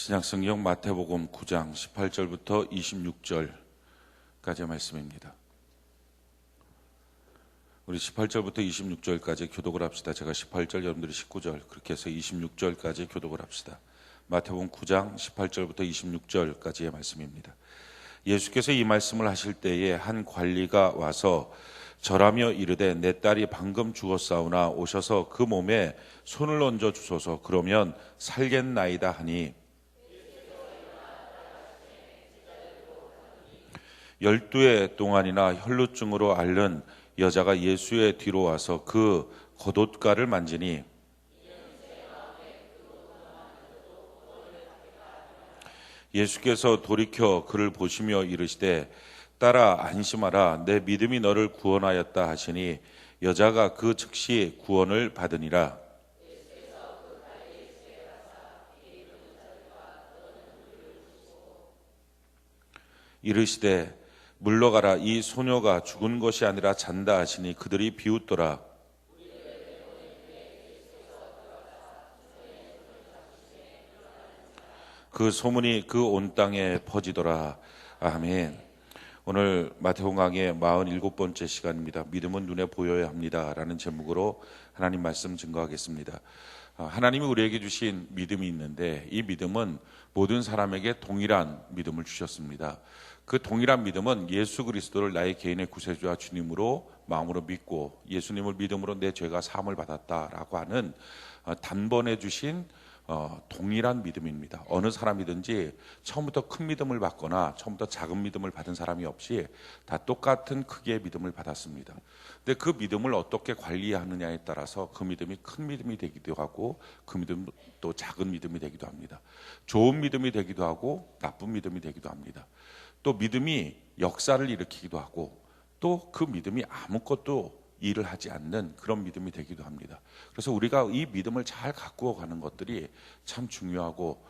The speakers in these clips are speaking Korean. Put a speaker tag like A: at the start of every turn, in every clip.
A: 신약성경 마태복음 9장 18절부터 26절까지의 말씀입니다. 우리 18절부터 26절까지 교독을 합시다. 제가 18절, 여러분들이 19절, 그렇게 해서 26절까지 교독을 합시다. 마태복음 9장 18절부터 26절까지의 말씀입니다. 예수께서 이 말씀을 하실 때에 한 관리가 와서 절하며 이르되 내 딸이 방금 죽었사오나 오셔서 그 몸에 손을 얹어 주소서. 그러면 살겠나이다 하니 12해 동안이나 혈루증으로 앓는 여자가 예수의 뒤로 와서 그 겉옷가를 만지니 예수께서 돌이켜 그를 보시며 이르시되 딸아 안심하라 내 믿음이 너를 구원하였다 하시니 여자가 그 즉시 구원을 받으니라. 이르시되 물러가라 이 소녀가 죽은 것이 아니라 잔다 하시니 그들이 비웃더라. 그 소문이 그 온 땅에 퍼지더라. 아멘. 오늘 마태복음 강의 47번째 시간입니다. 믿음은 눈에 보여야 합니다 라는 제목으로 하나님 말씀 증거하겠습니다. 하나님이 우리에게 주신 믿음이 있는데 이 믿음은 모든 사람에게 동일한 믿음을 주셨습니다. 그 동일한 믿음은 예수 그리스도를 나의 개인의 구세주와 주님으로 마음으로 믿고 예수님을 믿음으로 내 죄가 사함을 받았다라고 하는 단번에 주신 동일한 믿음입니다. 어느 사람이든지 처음부터 큰 믿음을 받거나 처음부터 작은 믿음을 받은 사람이 없이 다 똑같은 크기의 믿음을 받았습니다. 근데 그 믿음을 어떻게 관리하느냐에 따라서 그 믿음이 큰 믿음이 되기도 하고 그 믿음이 또 작은 믿음이 되기도 합니다. 좋은 믿음이 되기도 하고 나쁜 믿음이 되기도 합니다. 또 믿음이 역사를 일으키기도 하고 또 그 믿음이 아무것도 일을 하지 않는 그런 믿음이 되기도 합니다. 그래서 우리가 이 믿음을 잘 가꾸어 가는 것들이 참 중요하고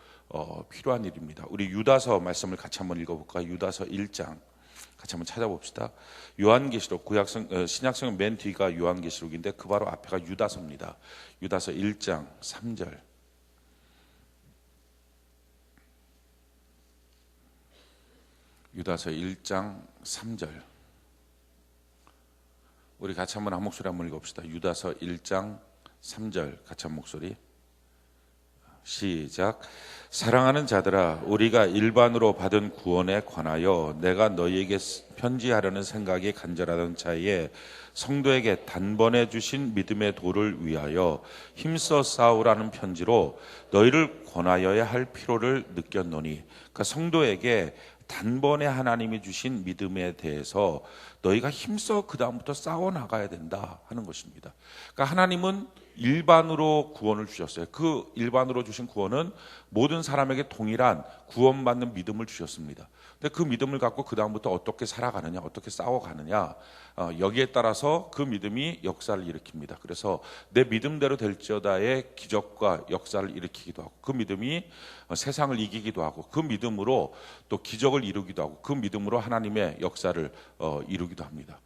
A: 필요한 일입니다. 우리 유다서 말씀을 같이 한번 읽어볼까요? 유다서 1장 같이 한번 찾아봅시다. 요한계시록 신약성경 맨 뒤가 요한계시록인데 그 바로 앞에가 유다서입니다. 유다서 1장 3절. 유다서 1장 3절. 우리 같이 한번 한 목소리 한번 읽어봅시다. 유다서 1장 3절 같이 한 목소리 시작. 사랑하는 자들아 우리가 일반으로 받은 구원에 관하여 내가 너희에게 편지하려는 생각이 간절하던 차에 성도에게 단번에 주신 믿음의 도를 위하여 힘써 싸우라는 편지로 너희를 권하여야 할 필요를 느꼈노니. 그러니까 성도에게 단번에 하나님이 주신 믿음에 대해서 너희가 힘써 그 다음부터 싸워나가야 된다 하는 것입니다. 그러니까 하나님은 일반으로 구원을 주셨어요. 그 일반으로 주신 구원은 모든 사람에게 동일한 구원받는 믿음을 주셨습니다. 근데 그 믿음을 갖고 그 다음부터 어떻게 살아가느냐, 어떻게 싸워가느냐, 여기에 따라서 그 믿음이 역사를 일으킵니다. 그래서 내 믿음대로 될지어다의 기적과 역사를 일으키기도 하고 그 믿음이 세상을 이기기도 하고 그 믿음으로 또 기적을 이루기도 하고 그 믿음으로 하나님의 역사를 이루기도 합니다.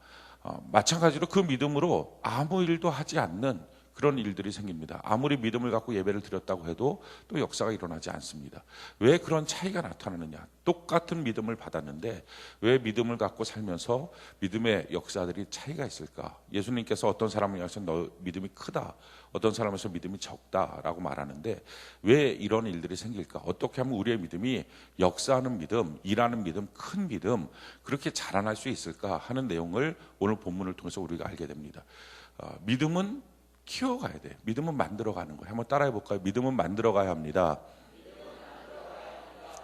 A: 마찬가지로 그 믿음으로 아무 일도 하지 않는 그런 일들이 생깁니다. 아무리 믿음을 갖고 예배를 드렸다고 해도 또 역사가 일어나지 않습니다. 왜 그런 차이가 나타나느냐? 똑같은 믿음을 받았는데 왜 믿음을 갖고 살면서 믿음의 역사들이 차이가 있을까? 예수님께서 어떤 사람을 향해서 너 믿음이 크다, 어떤 사람에서 믿음이 적다라고 말하는데 왜 이런 일들이 생길까? 어떻게 하면 우리의 믿음이 역사하는 믿음, 일하는 믿음, 큰 믿음 그렇게 자라날 수 있을까 하는 내용을 오늘 본문을 통해서 우리가 알게 됩니다. 믿음은 키워가야 돼. 믿음은 만들어가는 거예요. 한번 따라해 볼까요? 믿음은 만들어가야 합니다.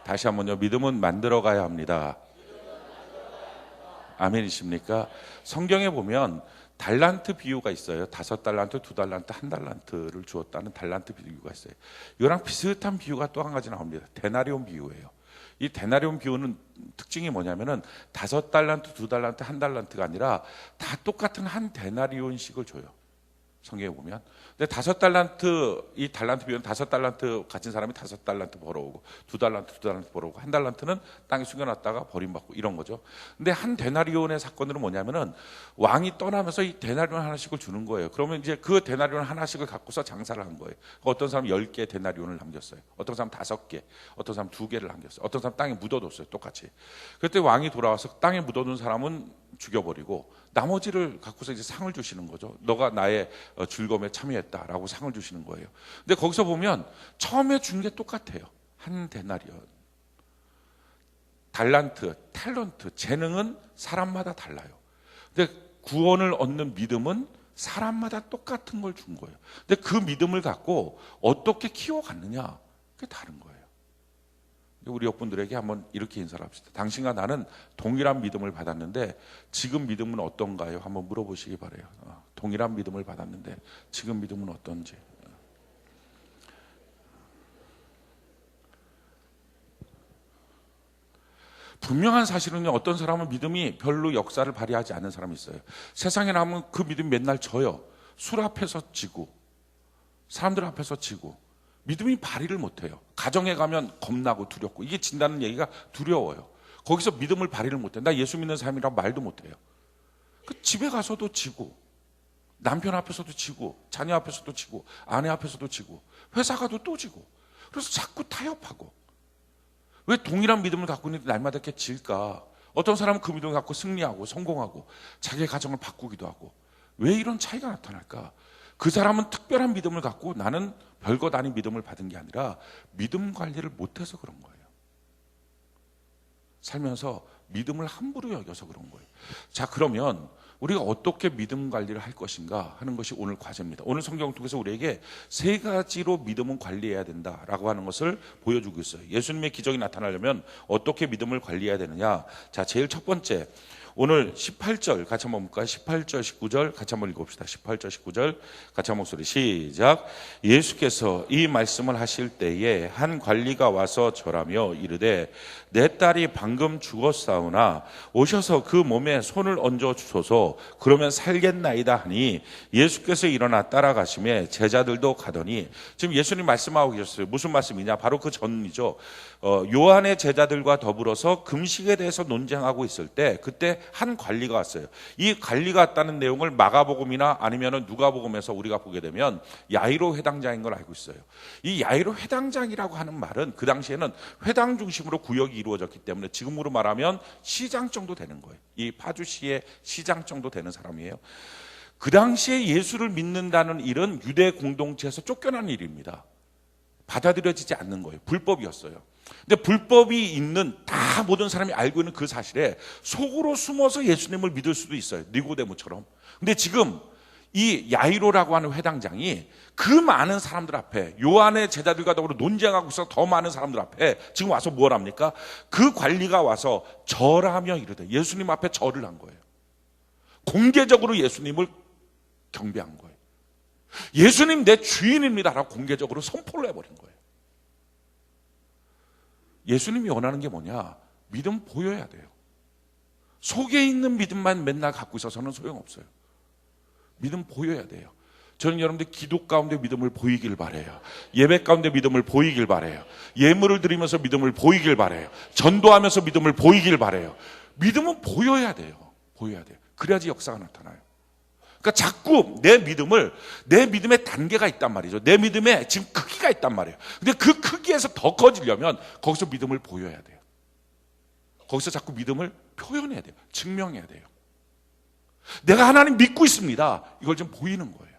A: 다시 한번요. 믿음은 만들어가야 합니다. 아멘이십니까? 성경에 보면 달란트 비유가 있어요. 5달란트, 2달란트, 1달란트를 주었다는 달란트 비유가 있어요. 이거랑 비슷한 비유가 또 한 가지 나옵니다. 데나리온 비유예요. 이 데나리온 비유는 특징이 뭐냐면은 5달란트, 2달란트, 1달란트가 아니라 다 똑같은 한 데나리온씩을 줘요. 성경에 보면. 근데 5달란트, 이 달란트 비율은 5달란트 가진 사람이 5달란트 벌어오고, 2달란트 벌어오고, 1달란트는 땅에 숨겨놨다가 버림받고 이런 거죠. 근데 한 데나리온의 사건으로 뭐냐면은 왕이 떠나면서 이 데나리온 하나씩을 주는 거예요. 그러면 이제 그 데나리온 하나씩을 갖고서 장사를 한 거예요. 어떤 사람 10개 데나리온을 남겼어요. 어떤 사람 5개, 어떤 사람 2개를 남겼어요. 어떤 사람 땅에 묻어뒀어요. 똑같이. 그때 왕이 돌아와서 땅에 묻어둔 사람은 죽여버리고 나머지를 갖고서 이제 상을 주시는 거죠. 너가 나의 즐거움에 참여했다라고 상을 주시는 거예요. 근데 거기서 보면 처음에 준 게 똑같아요. 한 데나리온. 달란트, 탤런트, 재능은 사람마다 달라요. 근데 구원을 얻는 믿음은 사람마다 똑같은 걸 준 거예요. 근데 그 믿음을 갖고 어떻게 키워갔느냐, 그게 다른 거예요. 우리 옆분들에게 한번 이렇게 인사를 합시다. 당신과 나는 동일한 믿음을 받았는데 지금 믿음은 어떤가요? 한번 물어보시기 바라요. 동일한 믿음을 받았는데 지금 믿음은 어떤지. 분명한 사실은요, 어떤 사람은 믿음이 별로 역사를 발휘하지 않는 사람이 있어요. 세상에 나오면 그 믿음이 맨날 져요. 술 앞에서 지고, 사람들 앞에서 지고, 믿음이 발휘를 못해요. 가정에 가면 겁나고 두렵고, 이게 진다는 얘기가 두려워요. 거기서 믿음을 발휘를 못해. 나 예수 믿는 사람이라고 말도 못해요. 그 집에 가서도 지고, 남편 앞에서도 지고, 자녀 앞에서도 지고, 아내 앞에서도 지고, 회사 가도 또 지고, 그래서 자꾸 타협하고. 왜 동일한 믿음을 갖고 있는데 날마다 이렇게 질까? 어떤 사람은 그 믿음을 갖고 승리하고 성공하고 자기의 가정을 바꾸기도 하고. 왜 이런 차이가 나타날까? 그 사람은 특별한 믿음을 갖고 나는 별것 아닌 믿음을 받은 게 아니라 믿음 관리를 못해서 그런 거예요. 살면서 믿음을 함부로 여겨서 그런 거예요. 자, 그러면 우리가 어떻게 믿음 관리를 할 것인가 하는 것이 오늘 과제입니다. 오늘 성경을 통해서 우리에게 3가지로 믿음은 관리해야 된다라고 하는 것을 보여주고 있어요. 예수님의 기적이 나타나려면 어떻게 믿음을 관리해야 되느냐. 자, 제일 첫 번째, 오늘 18절 같이 한번 볼까요? 18절 19절 같이 한번 읽어봅시다. 18절 19절 같이 한 목소리 시작. 예수께서 이 말씀을 하실 때에 한 관리가 와서 절하며 이르되 내 딸이 방금 죽었사오나 오셔서 그 몸에 손을 얹어 주소서. 그러면 살겠나이다 하니 예수께서 일어나 따라가시매 제자들도 가더니. 지금 예수님 말씀하고 계셨어요. 무슨 말씀이냐? 바로 그 전이죠. 요한의 제자들과 더불어서 금식에 대해서 논쟁하고 있을 때 그때 한 관리가 왔어요. 이 관리가 왔다는 내용을 마가복음이나 아니면 누가복음에서 우리가 보게 되면 야이로 회당장인 걸 알고 있어요. 이 야이로 회당장이라고 하는 말은 그 당시에는 회당 중심으로 구역이 이루어졌기 때문에 지금으로 말하면 시장 정도 되는 거예요. 이 파주시의 시장 정도 되는 사람이에요. 그 당시에 예수를 믿는다는 일은 유대 공동체에서 쫓겨난 일입니다. 받아들여지지 않는 거예요. 불법이었어요. 근데 불법이 있는 다 모든 사람이 알고 있는 그 사실에 속으로 숨어서 예수님을 믿을 수도 있어요. 니고데모처럼. 근데 지금 이 야이로라고 하는 회당장이 그 많은 사람들 앞에 요한의 제자들과 더불어 논쟁하고 있어 더 많은 사람들 앞에 지금 와서 뭘 합니까? 그 관리가 와서 절하며 이르되 예수님 앞에 절을 한 거예요. 공개적으로 예수님을 경배한 거예요. 예수님 내 주인입니다라고 공개적으로 선포를 해버린 거예요. 예수님이 원하는 게 뭐냐? 믿음 보여야 돼요. 속에 있는 믿음만 맨날 갖고 있어서는 소용없어요. 믿음 보여야 돼요. 저는 여러분들 기도 가운데 믿음을 보이길 바라요. 예배 가운데 믿음을 보이길 바라요. 예물을 드리면서 믿음을 보이길 바라요. 전도하면서 믿음을 보이길 바라요. 믿음은 보여야 돼요. 보여야 돼요. 그래야지 역사가 나타나요. 그러니까 자꾸 내 믿음의 단계가 있단 말이죠. 내 믿음에 지금 크기가 있단 말이에요. 근데 그 크기에서 더 커지려면 거기서 믿음을 보여야 돼요. 거기서 자꾸 믿음을 표현해야 돼요. 증명해야 돼요. 내가 하나님 믿고 있습니다. 이걸 좀 보이는 거예요.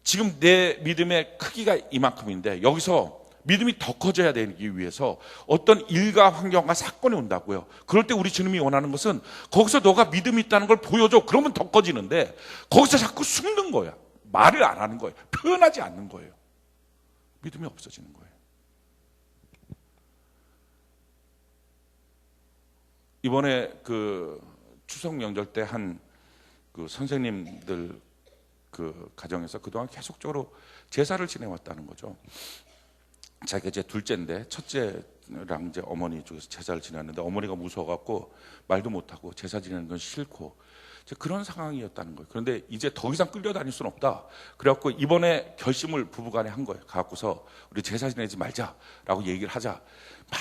A: 지금 내 믿음의 크기가 이만큼인데 여기서 믿음이 더 커져야 되기 위해서 어떤 일과 환경과 사건이 온다고요. 그럴 때 우리 주님이 원하는 것은 거기서 너가 믿음이 있다는 걸 보여줘. 그러면 더 커지는데 거기서 자꾸 숨는 거야. 말을 안 하는 거예요. 표현하지 않는 거예요. 믿음이 없어지는 거예요. 이번에 그 추석 명절 때 한 그 선생님들 그 가정에서 그동안 계속적으로 제사를 지내왔다는 거죠. 자기가 이제 둘째인데 첫째랑 이제 어머니 쪽에서 제사를 지냈는데 어머니가 무서워갖고 말도 못하고 제사 지내는 건 싫고 그런 상황이었다는 거예요. 그런데 이제 더 이상 끌려다닐 수는 없다. 그래갖고 이번에 결심을 부부간에 한 거예요. 가갖고서 우리 제사 지내지 말자라고 얘기를 하자. 막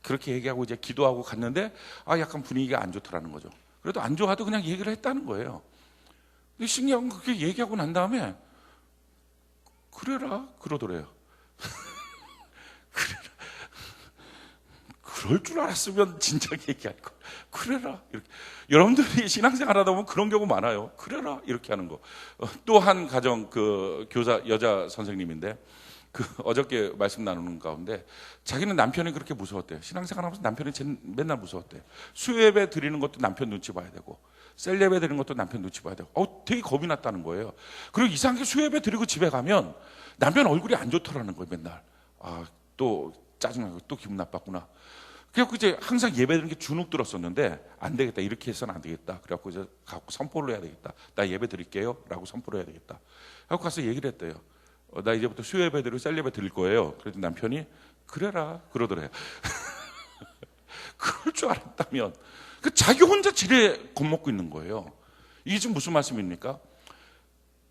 A: 그렇게 얘기하고 이제 기도하고 갔는데 약간 분위기가 안 좋더라는 거죠. 그래도 안 좋아도 그냥 얘기를 했다는 거예요. 근데 신기한 건 그렇게 얘기하고 난 다음에 그래라 그러더래요. 그래라. 그럴 줄 알았으면 진작 얘기할 거. 그래라 이렇게. 여러분들이 신앙생활 하다 보면 그런 경우 많아요. 그래라 이렇게 하는 거. 또 한 가정 그 교사 여자 선생님인데 어저께 말씀 나누는 가운데 자기는 남편이 그렇게 무서웠대요. 신앙생활 하면서 남편이 맨날 무서웠대요. 수요예배 드리는 것도 남편 눈치 봐야 되고 셀예배 드리는 것도 남편 눈치 봐야 되고 되게 겁이 났다는 거예요. 그리고 이상하게 수요예배 드리고 집에 가면 남편 얼굴이 안 좋더라는 거예요. 맨날 또 짜증나고 또 기분 나빴구나. 그래갖고 이제 항상 예배 드리는 게 주눅 들었었는데 안 되겠다. 이렇게 해서는 안 되겠다. 그래갖고 이제 갖고 선포를 해야 되겠다. 나 예배 드릴게요. 라고 선포를 해야 되겠다. 하고 가서 얘기를 했대요. 나 이제부터 수요 예배 드리고 셀 예배 드릴 거예요. 그래도 남편이 그래라 그러더래요. 그럴 줄 알았다면 자기 혼자 지레 겁먹고 있는 거예요. 이게 지금 무슨 말씀입니까?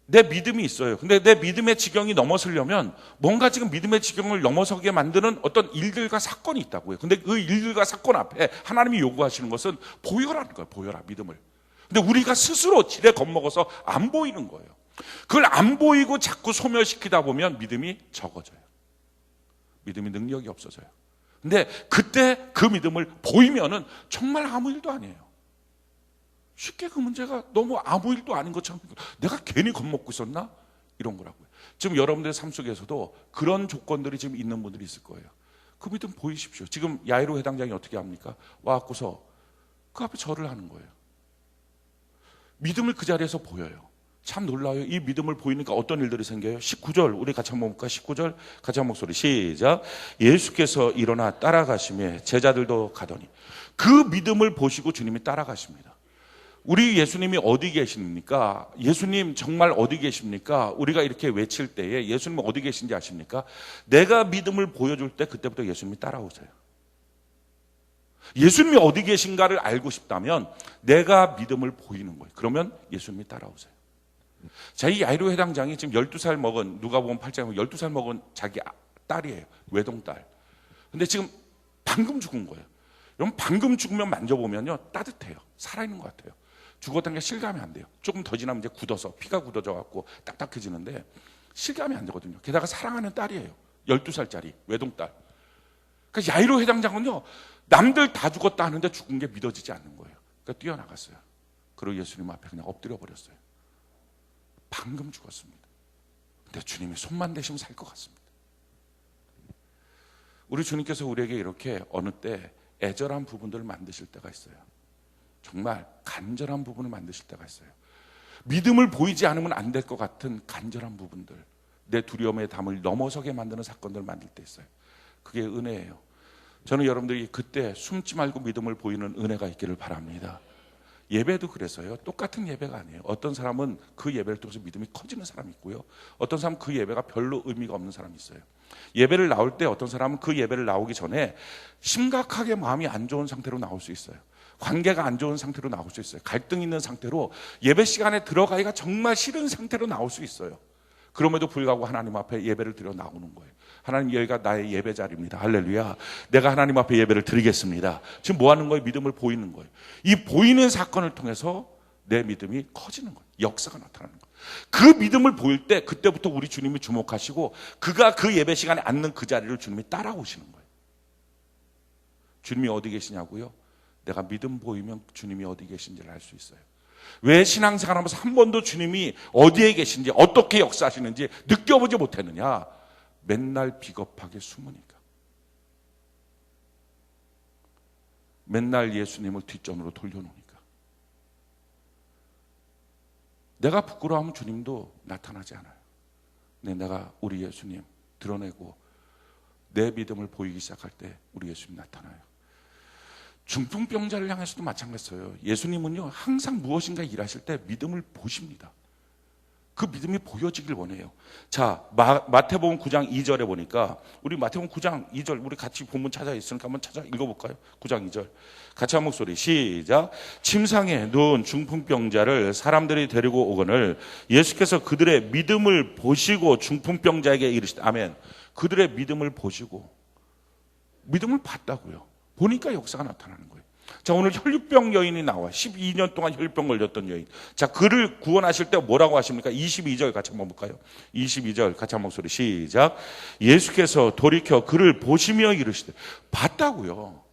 A: 내 믿음이 있어요. 근데 내 믿음의 지경이 넘어서려면 뭔가 지금 믿음의 지경을 넘어서게 만드는 어떤 일들과 사건이 있다고요. 근데 그 일들과 사건 앞에 하나님이 요구하시는 것은 보여라는 거예요. 보여라 믿음을. 근데 우리가 스스로 지레 겁먹어서 안 보이는 거예요. 그걸 안 보이고 자꾸 소멸시키다 보면 믿음이 적어져요. 믿음이 능력이 없어져요. 근데 그때 그 믿음을 보이면은 정말 아무 일도 아니에요. 쉽게 그 문제가 너무 아무 일도 아닌 것처럼 내가 괜히 겁먹고 있었나? 이런 거라고요. 지금 여러분들의 삶 속에서도 그런 조건들이 지금 있는 분들이 있을 거예요. 그 믿음 보이십시오. 지금 야이로 회당장이 어떻게 합니까? 와갖고서 그 앞에 절을 하는 거예요. 믿음을 그 자리에서 보여요. 참 놀라워요. 이 믿음을 보이니까 어떤 일들이 생겨요? 19절 우리 같이 한번 볼까? 19절 같이 한 목소리 시작. 예수께서 일어나 따라가시며 제자들도 가더니 그 믿음을 보시고 주님이 따라가십니다. 우리 예수님이 어디 계십니까? 예수님 정말 어디 계십니까? 우리가 이렇게 외칠 때에 예수님 어디 계신지 아십니까? 내가 믿음을 보여줄 때 그때부터 예수님이 따라오세요. 예수님이 어디 계신가를 알고 싶다면 내가 믿음을 보이는 거예요. 그러면 예수님이 따라오세요. 자, 이 야이로 회당장이 지금 12살 먹은, 누가 보면 8장 12살 먹은 자기 딸이에요. 외동딸. 근데 지금 방금 죽은 거예요. 여러분 방금 죽으면 만져보면요 따뜻해요. 살아있는 것 같아요. 죽었다는 게 실감이 안 돼요. 조금 더 지나면 이제 굳어서 피가 굳어져 갖고 딱딱해지는데 실감이 안 되거든요. 게다가 사랑하는 딸이에요. 12살짜리 외동딸. 그러니까 야이로 회당장은요 남들 다 죽었다 하는데 죽은 게 믿어지지 않는 거예요. 그러니까 뛰어나갔어요. 그리고 예수님 앞에 그냥 엎드려 버렸어요. 방금 죽었습니다. 근데 주님이 손만 대시면 살 것 같습니다. 우리 주님께서 우리에게 이렇게 어느 때 애절한 부분들을 만드실 때가 있어요. 정말 간절한 부분을 만드실 때가 있어요. 믿음을 보이지 않으면 안 될 것 같은 간절한 부분들, 내 두려움의 담을 넘어서게 만드는 사건들을 만들 때 있어요. 그게 은혜예요. 저는 여러분들이 그때 숨지 말고 믿음을 보이는 은혜가 있기를 바랍니다. 예배도 그래서요. 똑같은 예배가 아니에요. 어떤 사람은 그 예배를 통해서 믿음이 커지는 사람이 있고요. 어떤 사람은 그 예배가 별로 의미가 없는 사람이 있어요. 예배를 나올 때 어떤 사람은 그 예배를 나오기 전에 심각하게 마음이 안 좋은 상태로 나올 수 있어요. 관계가 안 좋은 상태로 나올 수 있어요. 갈등 있는 상태로 예배 시간에 들어가기가 정말 싫은 상태로 나올 수 있어요. 그럼에도 불구하고 하나님 앞에 예배를 드려 나오는 거예요. 하나님, 여기가 나의 예배 자리입니다. 할렐루야. 내가 하나님 앞에 예배를 드리겠습니다. 지금 뭐 하는 거예요? 믿음을 보이는 거예요. 이 보이는 사건을 통해서 내 믿음이 커지는 거예요. 역사가 나타나는 거예요. 그 믿음을 보일 때 그때부터 우리 주님이 주목하시고 그가 그 예배 시간에 앉는 그 자리를 주님이 따라오시는 거예요. 주님이 어디 계시냐고요? 내가 믿음 보이면 주님이 어디 계신지를 알 수 있어요. 왜 신앙생활하면서 한 번도 주님이 어디에 계신지 어떻게 역사하시는지 느껴보지 못했느냐? 맨날 비겁하게 숨으니까. 맨날 예수님을 뒷전으로 돌려놓으니까. 내가 부끄러워하면 주님도 나타나지 않아요. 근데 내가 우리 예수님 드러내고 내 믿음을 보이기 시작할 때 우리 예수님 나타나요. 중풍병자를 향해서도 마찬가지예요. 예수님은요 항상 무엇인가 일하실 때 믿음을 보십니다. 그 믿음이 보여지길 원해요. 자, 마태복음 9장 2절에 보니까, 우리 마태복음 9장 2절 우리 같이 본문 찾아 있으니까 한번 찾아 읽어볼까요? 9장 2절 같이 한 목소리 시작. 침상에 누운 중풍병자를 사람들이 데리고 오거늘 예수께서 그들의 믿음을 보시고 중풍병자에게 이르시되, 아멘. 그들의 믿음을 보시고, 믿음을 봤다고요. 보니까 역사가 나타나는 거예요. 자, 오늘 혈류병 여인이 나와. 12년 동안 혈류병 걸렸던 여인. 자, 그를 구원하실 때 뭐라고 하십니까? 22절 같이 한번 볼까요? 22절 같이 한 목소리 시작. 예수께서 돌이켜 그를 보시며 이르시되, 봤다고요.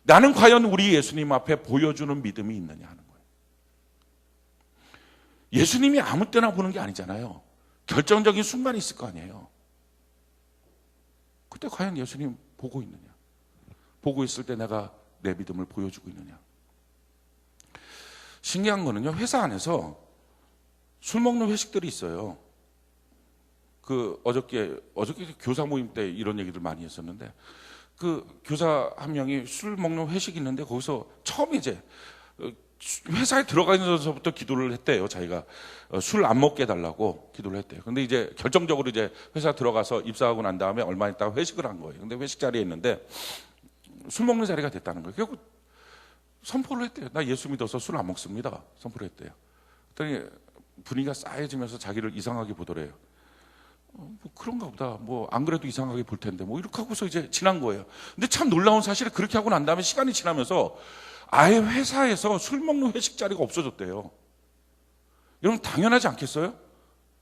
A: 나는 과연 우리 예수님 앞에 보여주는 믿음이 있느냐 하는 거예요. 예수님이 아무 때나 보는 게 아니잖아요. 결정적인 순간이 있을 거 아니에요. 그때 과연 예수님 보고 있느냐? 보고 있을 때 내가 내 믿음을 보여주고 있느냐? 신기한 거는요, 회사 안에서 술 먹는 회식들이 있어요. 어저께 교사 모임 때 이런 얘기들 많이 했었는데, 그 교사 한 명이 술 먹는 회식이 있는데, 거기서 처음 이제 회사에 들어가면서부터 기도를 했대요. 자기가 술 안 먹게 해달라고 기도를 했대요. 근데 이제 결정적으로 이제 회사 들어가서 입사하고 난 다음에 얼마 있다가 회식을 한 거예요. 근데 회식 자리에 있는데 술 먹는 자리가 됐다는 거예요. 결국 선포를 했대요. 나 예수 믿어서 술 안 먹습니다. 선포를 했대요. 그랬더니 분위기가 싸해지면서 자기를 이상하게 보더래요. 뭐 그런가 보다. 뭐 안 그래도 이상하게 볼 텐데. 뭐 이렇게 하고서 이제 지난 거예요. 근데 참 놀라운 사실은 그렇게 하고 난 다음에 시간이 지나면서 아예 회사에서 술 먹는 회식 자리가 없어졌대요. 여러분 당연하지 않겠어요?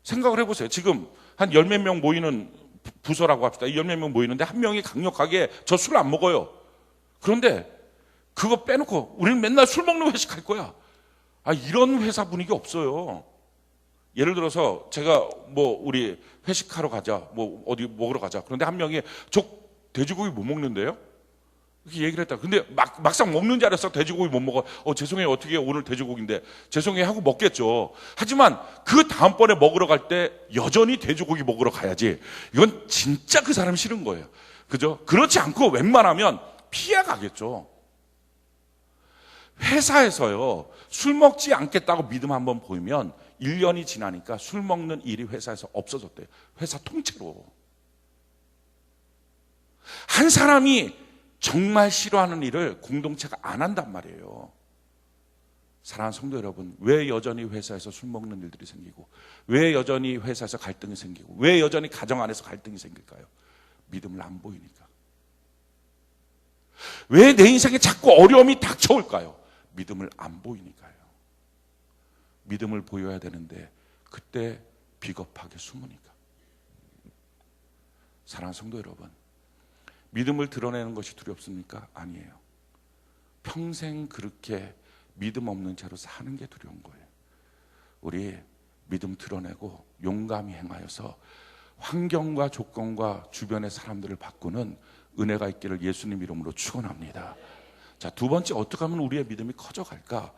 A: 생각을 해보세요. 지금 한 열 몇 명 모이는 부서라고 합시다. 열 몇 명 모이는데 한 명이 강력하게 저 술 안 먹어요. 그런데 그거 빼놓고 우리는 맨날 술 먹는 회식 할 거야. 이런 회사 분위기 없어요. 예를 들어서 제가 뭐 우리 회식하러 가자, 뭐 어디 먹으러 가자. 그런데 한 명이 저 돼지고기 못 먹는데요? 이렇게 얘기를 했다. 근데 막상 먹는 자리에서 돼지고기 못 먹어. 죄송해요. 어떻게 오늘 돼지고기인데. 죄송해요 하고 먹겠죠. 하지만 그 다음번에 먹으러 갈 때 여전히 돼지고기 먹으러 가야지. 이건 진짜 그 사람이 싫은 거예요. 그죠? 그렇지 않고 웬만하면 피해 가겠죠. 회사에서요, 술 먹지 않겠다고 믿음 한번 보이면 1년이 지나니까 술 먹는 일이 회사에서 없어졌대요. 회사 통째로. 한 사람이 정말 싫어하는 일을 공동체가 안 한단 말이에요. 사랑하는 성도 여러분, 왜 여전히 회사에서 술 먹는 일들이 생기고, 왜 여전히 회사에서 갈등이 생기고, 왜 여전히 가정 안에서 갈등이 생길까요? 믿음을 안 보이니까. 왜 내 인생에 자꾸 어려움이 닥쳐올까요? 믿음을 안 보이니까요. 믿음을 보여야 되는데 그때 비겁하게 숨으니까. 사랑하는 성도 여러분, 믿음을 드러내는 것이 두렵습니까? 아니에요. 평생 그렇게 믿음 없는 채로 사는 게 두려운 거예요. 우리 믿음 드러내고 용감히 행하여서 환경과 조건과 주변의 사람들을 바꾸는 은혜가 있기를 예수님 이름으로 축원합니다. 자, 두 번째, 어떻게 하면 우리의 믿음이 커져갈까?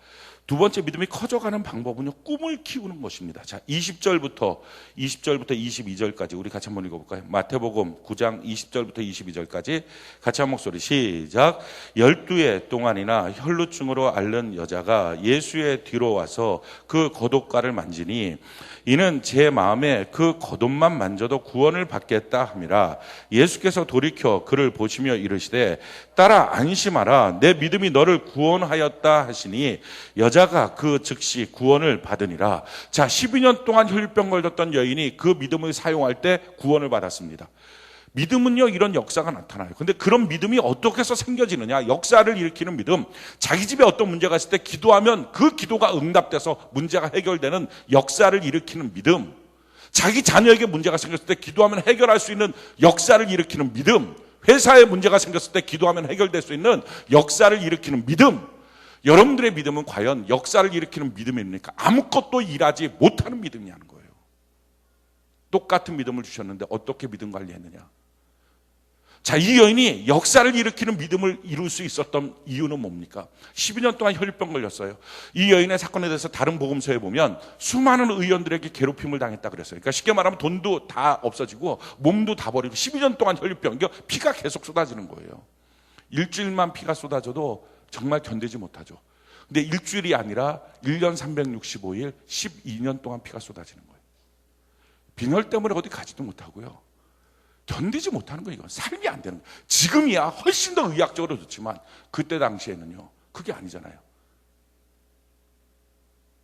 A: 두 번째 믿음이 커져가는 방법은요, 꿈을 키우는 것입니다. 자, 20절부터 22절까지 우리 같이 한번 읽어볼까요? 마태복음 9장 20절부터 22절까지 같이 한 목소리 시작. 12해 동안이나 혈루증으로 앓는 여자가 예수의 뒤로 와서 그 겉옷가를 만지니 이는 제 마음에 그 겉옷만 만져도 구원을 받겠다 함이라. 예수께서 돌이켜 그를 보시며 이르시되 딸아 안심하라, 내 믿음이 너를 구원하였다 하시니 여자가 그 즉시 구원을 받으니라. 자, 12년 동안 혈류병 걸렸던 여인이 그 믿음을 사용할 때 구원을 받았습니다. 믿음은요, 이런 역사가 나타나요. 근데 그런 믿음이 어떻게 해서 생겨지느냐? 역사를 일으키는 믿음. 자기 집에 어떤 문제가 있을 때 기도하면 그 기도가 응답돼서 문제가 해결되는 역사를 일으키는 믿음. 자기 자녀에게 문제가 생겼을 때 기도하면 해결할 수 있는 역사를 일으키는 믿음. 회사에 문제가 생겼을 때 기도하면 해결될 수 있는 역사를 일으키는 믿음. 여러분들의 믿음은 과연 역사를 일으키는 믿음입니까? 아무것도 일하지 못하는 믿음이냐는 거예요. 똑같은 믿음을 주셨는데 어떻게 믿음 관리했느냐? 자, 이 여인이 역사를 일으키는 믿음을 이룰 수 있었던 이유는 뭡니까? 12년 동안 혈류병 걸렸어요. 이 여인의 사건에 대해서 다른 복음서에 보면 수많은 의원들에게 괴롭힘을 당했다 그랬어요. 그러니까 쉽게 말하면 돈도 다 없어지고 몸도 다 버리고 12년 동안 혈류병, 그러니까 피가 계속 쏟아지는 거예요. 일주일만 피가 쏟아져도 정말 견디지 못하죠. 근데 일주일이 아니라 1년 365일 12년 동안 피가 쏟아지는 거예요.
B: 빈혈 때문에 어디 가지도 못하고요. 견디지 못하는 거예요. 이건 삶이 안 되는 거예요. 지금이야 훨씬 더 의학적으로 좋지만 그때 당시에는요. 그게 아니잖아요.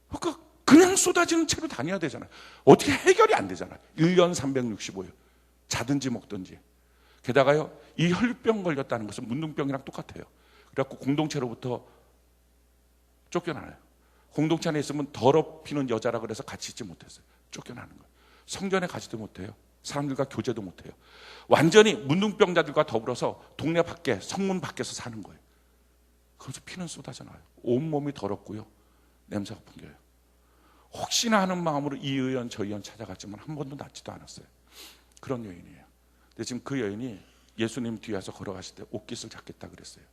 B: 그러니까 그냥 쏟아지는 채로 다녀야 되잖아요. 어떻게 해결이 안 되잖아요. 1년 365일. 자든지 먹든지. 게다가요. 이 혈병 걸렸다는 것은 문둥병이랑 똑같아요. 그래갖고 공동체로부터 쫓겨나요. 공동체 안에 있으면 더럽히는 여자라 그래서 같이 있지 못했어요. 쫓겨나는 거예요. 성전에 가지도 못해요. 사람들과 교제도 못해요. 완전히 문둥병자들과 더불어서 동네 밖에 성문 밖에서 사는 거예요. 그래서 피는 쏟아져나요. 온몸이 더럽고요. 냄새가 풍겨요. 혹시나 하는 마음으로 이 의원 저 의원 찾아갔지만 한 번도 낫지도 않았어요. 그런 여인이에요. 근데 지금 그 여인이 예수님 뒤에서 걸어가실 때 옷깃을 잡겠다 그랬어요.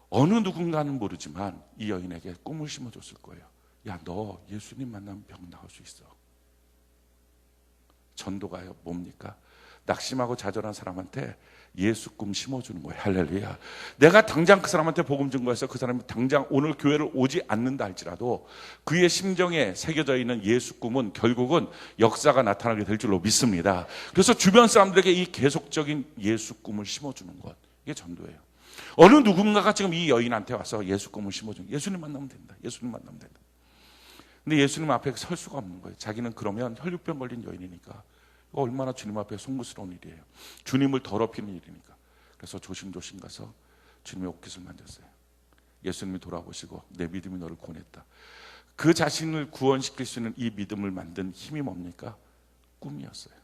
B: 어느 누군가는 모르지만 이 여인에게 꿈을 심어줬을 거예요. 야, 너 예수님 만나면 병 나을 수 있어. 전도가요 뭡니까? 낙심하고 좌절한 사람한테 예수 꿈 심어주는 거예요. 할렐루야. 내가 당장 그 사람한테 복음 증거해서 그 사람이 당장 오늘 교회를 오지 않는다 할지라도 그의 심정에 새겨져 있는 예수 꿈은 결국은 역사가 나타나게 될 줄로 믿습니다. 그래서 주변 사람들에게 이 계속적인 예수 꿈을 심어주는 것, 이게 전도예요. 어느 누군가가 지금 이 여인한테 와서 예수 꿈을 심어주는, 예수님 만나면 된다. 예수님 만나면 된다. 근데 예수님 앞에 설 수가 없는 거예요. 자기는 그러면 혈류병 걸린 여인이니까 얼마나 주님 앞에 송구스러운 일이에요. 주님을 더럽히는 일이니까. 그래서 조심조심 가서 주님의 옷깃을 만졌어요. 예수님이 돌아보시고 내 믿음이 너를 구원했다. 그 자신을 구원시킬 수 있는 이 믿음을 만든 힘이 뭡니까? 꿈이었어요.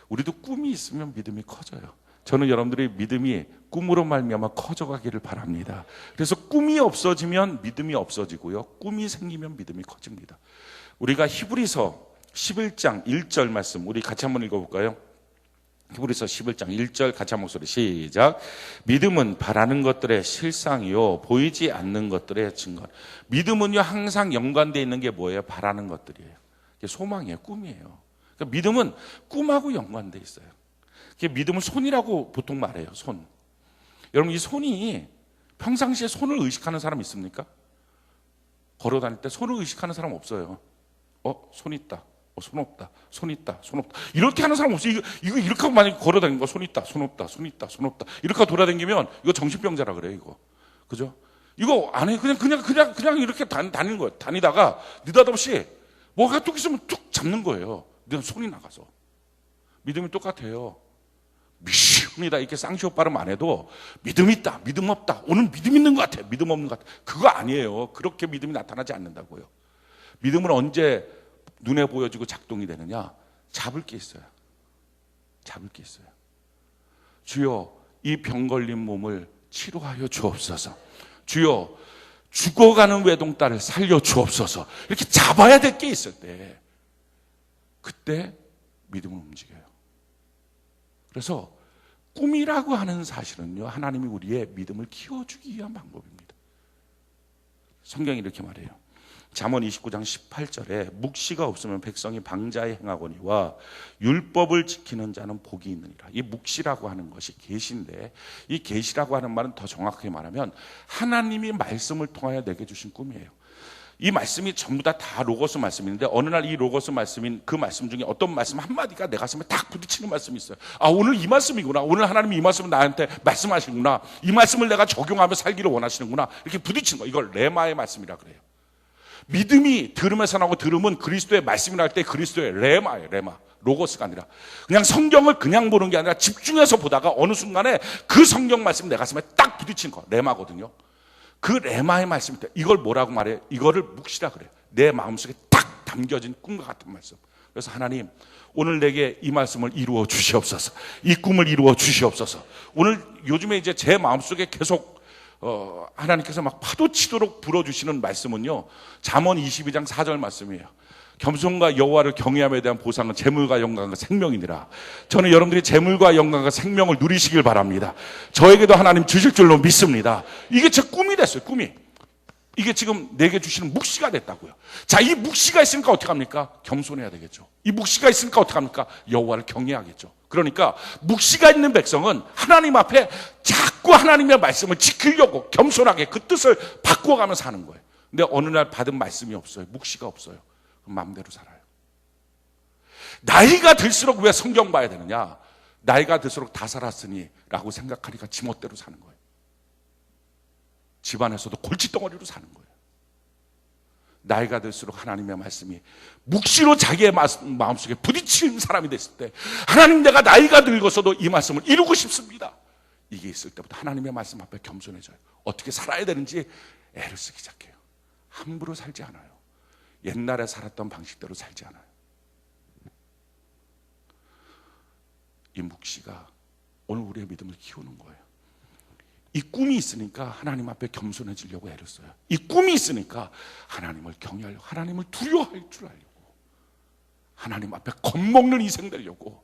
B: 우리도 꿈이 있으면 믿음이 커져요. 저는 여러분들의 믿음이 꿈으로 말미암아 커져가기를 바랍니다. 그래서 꿈이 없어지면 믿음이 없어지고요. 꿈이 생기면 믿음이 커집니다. 우리가 히브리서 11장 1절 말씀 우리 같이 한번 읽어볼까요? 히브리서 11장 1절 같이 한 목소리 시작. 믿음은 바라는 것들의 실상이요 보이지 않는 것들의 증거. 믿음은요 항상 연관되어 있는 게 뭐예요? 바라는 것들이에요. 이게 소망이에요. 꿈이에요. 그러니까 믿음은 꿈하고 연관되어 있어요. 믿음을 손이라고 보통 말해요. 손. 여러분 이 손이 평상시에 손을 의식하는 사람 있습니까? 걸어 다닐 때 손을 의식하는 사람 없어요. 손 있다. 손 없다. 손 있다. 손 없다. 이렇게 하는 사람 없어요. 이거 이렇게 하고 만약에 걸어 다니는 거 손 있다. 손 없다. 손 있다. 손 없다. 이렇게 하고 돌아다니면 이거 정신병자라 그래요. 이거. 그죠? 이거 안 해. 그냥 이렇게 다니는 거예요. 다니다가 느닷없이 뭐가 뚝 있으면 뚝 잡는 거예요. 내 손이 나가서. 믿음이 똑같아요. 믿습니다. 이렇게 쌍시옷 발음 안 해도 믿음 있다, 믿음 없다. 오늘 믿음 있는 것 같아, 믿음 없는 것 같아. 그거 아니에요. 그렇게 믿음이 나타나지 않는다고요. 믿음은 언제 눈에 보여지고 작동이 되느냐? 잡을 게 있어요. 잡을 게 있어요. 주여, 이 병 걸린 몸을 치료하여 주옵소서. 주여, 죽어가는 외동딸을 살려 주옵소서. 이렇게 잡아야 될 게 있을 때, 그때 믿음은 움직여요. 그래서 꿈이라고 하는 사실은요, 하나님이 우리의 믿음을 키워주기 위한 방법입니다. 성경이 이렇게 말해요. 잠언 29장 18절에 묵시가 없으면 백성이 방자에 행하거니와 율법을 지키는 자는 복이 있느니라. 이 묵시라고 하는 것이 계시인데, 이 계시라고 하는 말은 더 정확하게 말하면 하나님이 말씀을 통하여 내게 주신 꿈이에요. 이 말씀이 전부 다 로고스 말씀인데 어느 날 이 로고스 말씀인 그 말씀 중에 어떤 말씀 한마디가 내 가슴에 딱 부딪히는 말씀이 있어요. 아, 오늘 이 말씀이구나. 오늘 하나님이 이 말씀을 나한테 말씀하시는구나. 이 말씀을 내가 적용하며 살기를 원하시는구나. 이렇게 부딪히는 거. 이걸 레마의 말씀이라 그래요. 믿음이 들음에서 나오고 들음은 그리스도의 말씀이라 할 때 그리스도의 레마예요. 레마. 로고스가 아니라 그냥 성경을 그냥 보는 게 아니라 집중해서 보다가 어느 순간에 그 성경 말씀이 내 가슴에 딱 부딪히는 거. 레마거든요. 그 레마의 말씀인데 이걸 뭐라고 말해요? 이거를 묵시라 그래요. 내 마음속에 딱 담겨진 꿈과 같은 말씀. 그래서 하나님, 오늘 내게 이 말씀을 이루어 주시옵소서. 이 꿈을 이루어 주시옵소서. 오늘 요즘에 이제 제 마음속에 계속 하나님께서 막 파도치도록 불어주시는 말씀은요, 잠언 22장 4절 말씀이에요. 겸손과 여호와를 경외함에 대한 보상은 재물과 영광과 생명이니라. 저는 여러분들이 재물과 영광과 생명을 누리시길 바랍니다. 저에게도 하나님 주실 줄로 믿습니다. 이게 제 꿈이 됐어요. 꿈이. 이게 지금 내게 주시는 묵시가 됐다고요. 자, 이 묵시가 있으니까 어떻게 합니까? 겸손해야 되겠죠. 이 묵시가 있으니까 어떻게 합니까? 여호와를 경외하겠죠. 그러니까 묵시가 있는 백성은 하나님 앞에 자꾸 하나님의 말씀을 지키려고 겸손하게 그 뜻을 바꿔가면서 사는 거예요. 근데 어느 날 받은 말씀이 없어요. 묵시가 없어요. 그럼 마음대로 살아요. 나이가 들수록 왜 성경 봐야 되느냐? 나이가 들수록 다 살았으니 라고 생각하니까 지멋대로 사는 거예요. 집안에서도 골칫덩어리로 사는 거예요. 나이가 들수록 하나님의 말씀이 묵시로 자기의 마음속에 부딪히는 사람이 됐을 때, 하나님, 내가 나이가 늙어서도 이 말씀을 이루고 싶습니다. 이게 있을 때부터 하나님의 말씀 앞에 겸손해져요. 어떻게 살아야 되는지 애를 쓰기 시작해요. 함부로 살지 않아요. 옛날에 살았던 방식대로 살지 않아요. 이 묵시가 오늘 우리의 믿음을 키우는 거예요. 이 꿈이 있으니까 하나님 앞에 겸손해지려고 애를 써요. 이 꿈이 있으니까 하나님을 경외하려고, 하나님을 두려워할 줄 알려고, 하나님 앞에 겁먹는 인생 되려고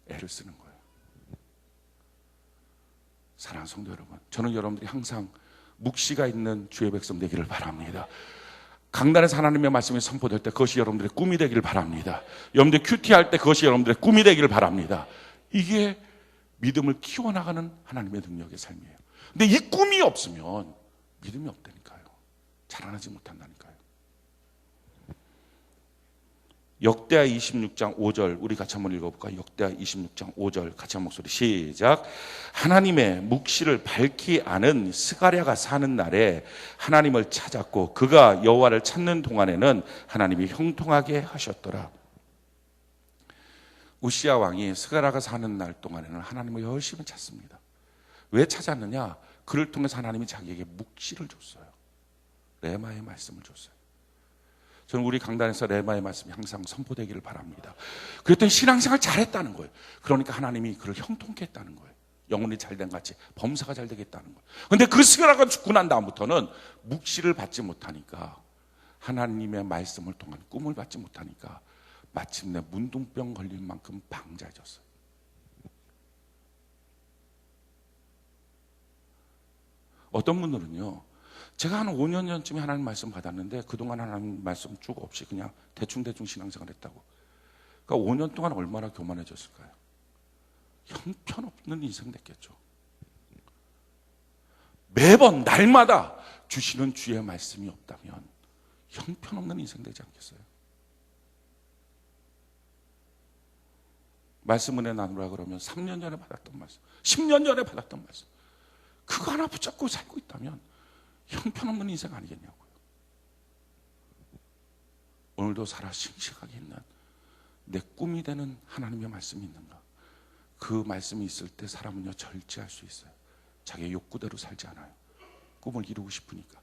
B: 애를 쓰는 거예요. 사랑하는 성도 여러분, 저는 여러분들이 항상 묵시가 있는 주의 백성 되기를 바랍니다. 강단에서 하나님의 말씀이 선포될 때 그것이 여러분들의 꿈이 되기를 바랍니다. 여러분들이 큐티할 때 그것이 여러분들의 꿈이 되기를 바랍니다. 이게 믿음을 키워나가는 하나님의 능력의 삶이에요. 근데 이 꿈이 없으면 믿음이 없다니까요. 자라나지 못한다니까요. 역대하 26장 5절 우리 같이 한번 읽어볼까요? 역대하 26장 5절 같이 한 목소리 시작. 하나님의 묵시를 밝히 아는 스가랴가 사는 날에 하나님을 찾았고 그가 여호와를 찾는 동안에는 하나님이 형통하게 하셨더라. 우시야 왕이 스가랴가 사는 날 동안에는 하나님을 열심히 찾습니다. 왜 찾았느냐? 그를 통해서 하나님이 자기에게 묵시를 줬어요. 레마의 말씀을 줬어요. 저는 우리 강단에서 레마의 말씀이 항상 선포되기를 바랍니다. 그랬더니 신앙생활 잘했다는 거예요. 그러니까 하나님이 그를 형통케 했다는 거예요. 영혼이 잘된 같이 범사가 잘 되겠다는 거예요. 그런데 그 스가랴가 죽고 난 다음부터는 묵시를 받지 못하니까, 하나님의 말씀을 통한 꿈을 받지 못하니까 마침내 문둥병 걸릴 만큼 방자해졌어요. 어떤 분들은요, 제가 한 5년 전쯤에 하나님 말씀 받았는데 그동안 하나님 말씀 쭉 없이 그냥 대충대충 신앙생활 했다고. 그러니까 5년 동안 얼마나 교만해졌을까요? 형편없는 인생 됐겠죠. 매번 날마다 주시는 주의 말씀이 없다면 형편없는 인생 되지 않겠어요? 말씀 은혜 나누라 그러면 3년 전에 받았던 말씀, 10년 전에 받았던 말씀, 그거 하나 붙잡고 살고 있다면 형편없는 인생 아니겠냐고요. 오늘도 살아 싱싱하게 있는 내 꿈이 되는 하나님의 말씀이 있는가? 그 말씀이 있을 때 사람은요 절제할 수 있어요. 자기의 욕구대로 살지 않아요. 꿈을 이루고 싶으니까.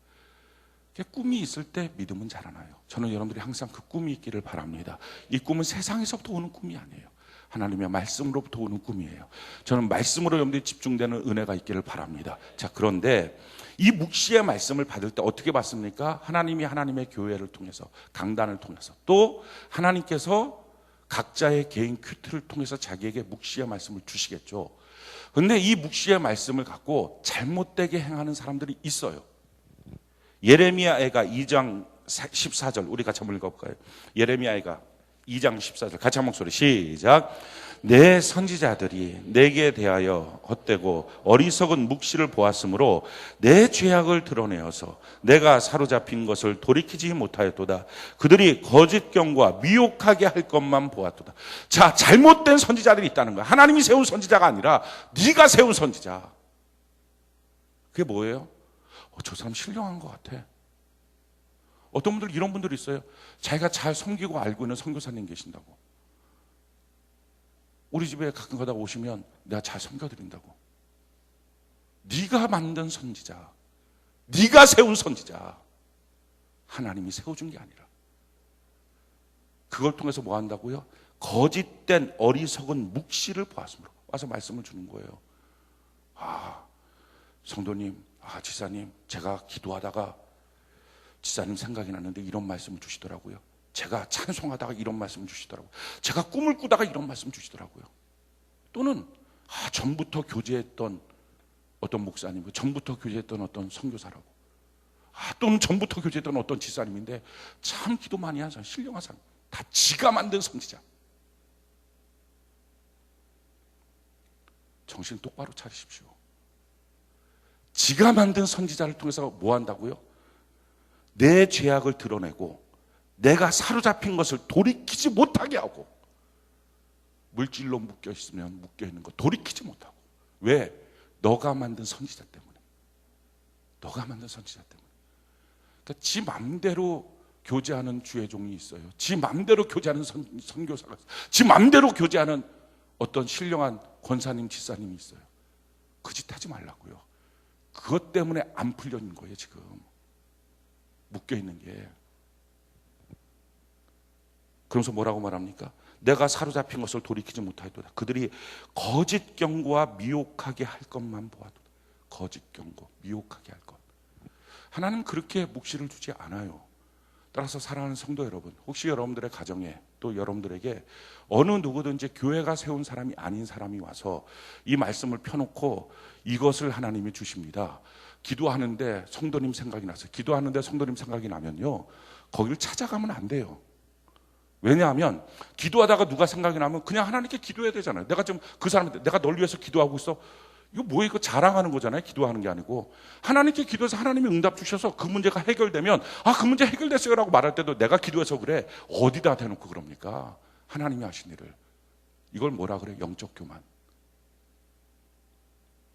B: 꿈이 있을 때 믿음은 자라나요. 저는 여러분들이 항상 그 꿈이 있기를 바랍니다. 이 꿈은 세상에서부터 오는 꿈이 아니에요. 하나님의 말씀으로부터 오는 꿈이에요. 저는 말씀으로 여러분들이 집중되는 은혜가 있기를 바랍니다. 자, 그런데 이 묵시의 말씀을 받을 때 어떻게 받습니까? 하나님이 하나님의 교회를 통해서, 강단을 통해서, 또 하나님께서 각자의 개인 큐트를 통해서 자기에게 묵시의 말씀을 주시겠죠. 그런데 이 묵시의 말씀을 갖고 잘못되게 행하는 사람들이 있어요. 예레미야애가 2장 14절 우리 같이 한번 읽어볼까요? 예레미야애가 2장 14절 같이 한 목소리 시작. 내 선지자들이 내게 대하여 헛되고 어리석은 묵시를 보았으므로 내 죄악을 드러내어서 내가 사로잡힌 것을 돌이키지 못하였도다. 그들이 거짓경과 미혹하게 할 것만 보았도다. 자, 잘못된 선지자들이 있다는 거야. 하나님이 세운 선지자가 아니라 네가 세운 선지자. 그게 뭐예요? 저 사람 신령한 것 같아. 어떤 분들 이런 분들이 있어요. 자기가 잘 섬기고 알고 있는 선교사님 계신다고. 우리 집에 가끔 가다 오시면 내가 잘 섬겨드린다고. 네가 만든 선지자, 네가 세운 선지자, 하나님이 세워준 게 아니라 그걸 통해서 뭐 한다고요? 거짓된 어리석은 묵시를 보았으므로 와서 말씀을 주는 거예요. 아, 성도님, 지사님, 제가 기도하다가 지사님 생각이 났는데 이런 말씀을 주시더라고요. 제가 찬송하다가 이런 말씀을 주시더라고요. 제가 꿈을 꾸다가 이런 말씀을 주시더라고요. 또는 전부터 교제했던 어떤 목사님, 전부터 교제했던 어떤 선교사라고. 또는 전부터 교제했던 어떤 지사님인데 참 기도 많이 하는 사람, 신령한 사람, 다 지가 만든 선지자. 정신 똑바로 차리십시오. 지가 만든 선지자를 통해서 뭐 한다고요? 내 죄악을 드러내고 내가 사로잡힌 것을 돌이키지 못하게 하고 물질로 묶여 있으면 묶여 있는 거 돌이키지 못하고. 왜? 너가 만든 선지자 때문에. 너가 만든 선지자 때문에. 그러니까 지 맘대로 교제하는 주의 종이 있어요. 지 맘대로 교제하는 선교사가 있어요. 지 맘대로 교제하는 어떤 신령한 권사님, 지사님이 있어요. 그 짓 하지 말라고요. 그것 때문에 안 풀려있는 거예요. 지금 묶여있는 게. 그러면서 뭐라고 말합니까? 내가 사로잡힌 것을 돌이키지 못하였도다. 그들이 거짓 경고와 미혹하게 할 것만 보아도. 거짓 경고, 미혹하게 할 것. 하나님은 그렇게 묵시를 주지 않아요. 따라서 사랑하는 성도 여러분, 혹시 여러분들의 가정에 또 여러분들에게 어느 누구든지 교회가 세운 사람이 아닌 사람이 와서 이 말씀을 펴놓고 이것을 하나님이 주십니다. 기도하는데 성도님 생각이 나서 기도하는데 성도님 생각이 나면요, 거기를 찾아가면 안 돼요. 왜냐하면 기도하다가 누가 생각이 나면 그냥 하나님께 기도해야 되잖아요. 내가 지금 그 사람한테 내가 널 위해서 기도하고 있어. 이거 뭐예요? 이거 자랑하는 거잖아요. 기도하는 게 아니고. 하나님께 기도해서 하나님이 응답 주셔서 그 문제가 해결되면 그 문제 해결됐어요 라고 말할 때도 내가 기도해서 그래. 어디다 대놓고 그럽니까? 하나님이 하신 일을. 이걸 뭐라 그래? 영적 교만.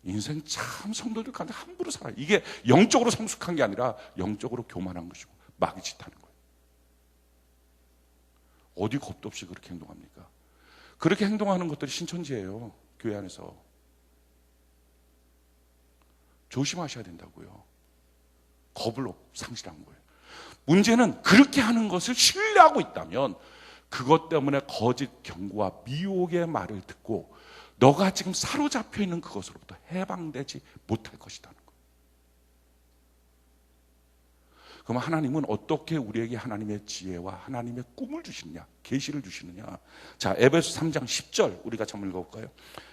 B: 인생 참 성도들 가운데 함부로 살아요. 이게 영적으로 성숙한 게 아니라 영적으로 교만한 것이고 마귀 짓하는 거예요. 어디 겁도 없이 그렇게 행동합니까? 그렇게 행동하는 것들이 신천지예요. 교회 안에서. 조심하셔야 된다고요. 겁을 상실한 거예요. 문제는 그렇게 하는 것을 신뢰하고 있다면 그것 때문에 거짓 경고와 미혹의 말을 듣고 너가 지금 사로잡혀 있는 그것으로부터 해방되지 못할 것이라는 거예요. 그럼 하나님은 어떻게 우리에게 하나님의 지혜와 하나님의 꿈을 주시느냐, 계시를 주시느냐. 자, 에베소 3장 10절 우리 같이 한번 읽어볼까요?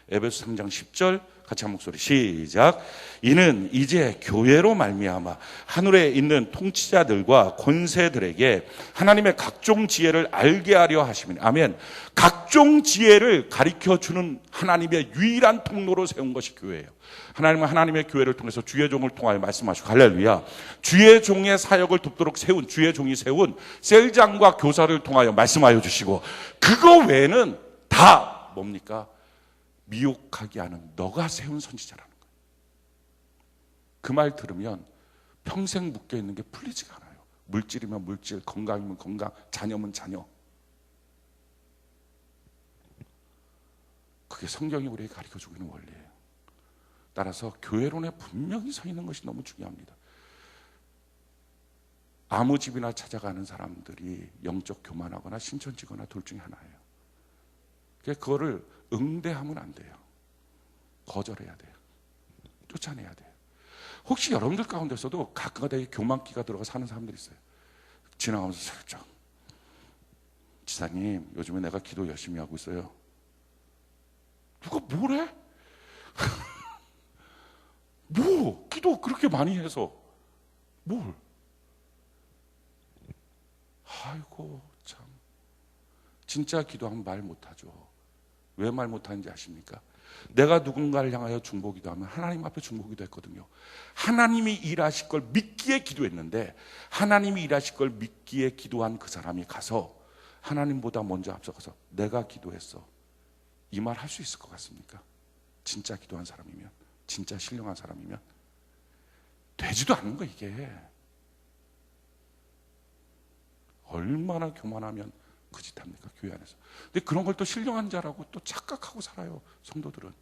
B: 에베소 3장 10절 같이 한 목소리 시작. 이는 이제 교회로 말미암아 하늘에 있는 통치자들과 권세들에게 하나님의 각종 지혜를 알게 하려 하심이니. 아멘. 각종 지혜를 가르쳐주는 하나님의 유일한 통로로 세운 것이 교회예요. 하나님은 하나님의 교회를 통해서 주의 종을 통하여 말씀하시고, 할렐루야, 주의 종의 사역을 돕도록 세운 주의 종이 세운 셀장과 교사를 통하여 말씀하여 주시고, 그거 외에는 다 뭡니까? 미혹하게 하는 너가 세운 선지자라는 거예요. 그 말 들으면 평생 묶여있는 게 풀리지가 않아요. 물질이면 물질, 건강이면 건강, 자녀면 자녀. 그게 성경이 우리에게 가르쳐주고 있는 원리예요. 따라서 교회론에 분명히 서 있는 것이 너무 중요합니다. 아무 집이나 찾아가는 사람들이 영적 교만하거나 신천지거나 둘 중에 하나예요. 그거를 응대하면 안 돼요. 거절해야 돼요. 쫓아내야 돼요. 혹시 여러분들 가운데서도 가끔가다 교만기가 들어가 사는 사람들이 있어요. 지나가면서 살짝, 지사님 요즘에 내가 기도 열심히 하고 있어요. 누가 뭐래? 뭐 기도 그렇게 많이 해서 뭘? 아이고 참, 진짜 기도하면 말 못하죠. 왜 말 못하는지 아십니까? 내가 누군가를 향하여 중보기도하면 하나님 앞에 중보기도 했거든요. 하나님이 일하실 걸 믿기에 기도했는데, 하나님이 일하실 걸 믿기에 기도한 그 사람이 가서 하나님보다 먼저 앞서가서 내가 기도했어, 이 말 할 수 있을 것 같습니까? 진짜 기도한 사람이면, 진짜 신령한 사람이면. 되지도 않는 거. 이게 얼마나 교만하면 그 짓 합니까? 교회 안에서. 근데 그런 걸 또 신령한 자라고 또 착각하고 살아요, 성도들은.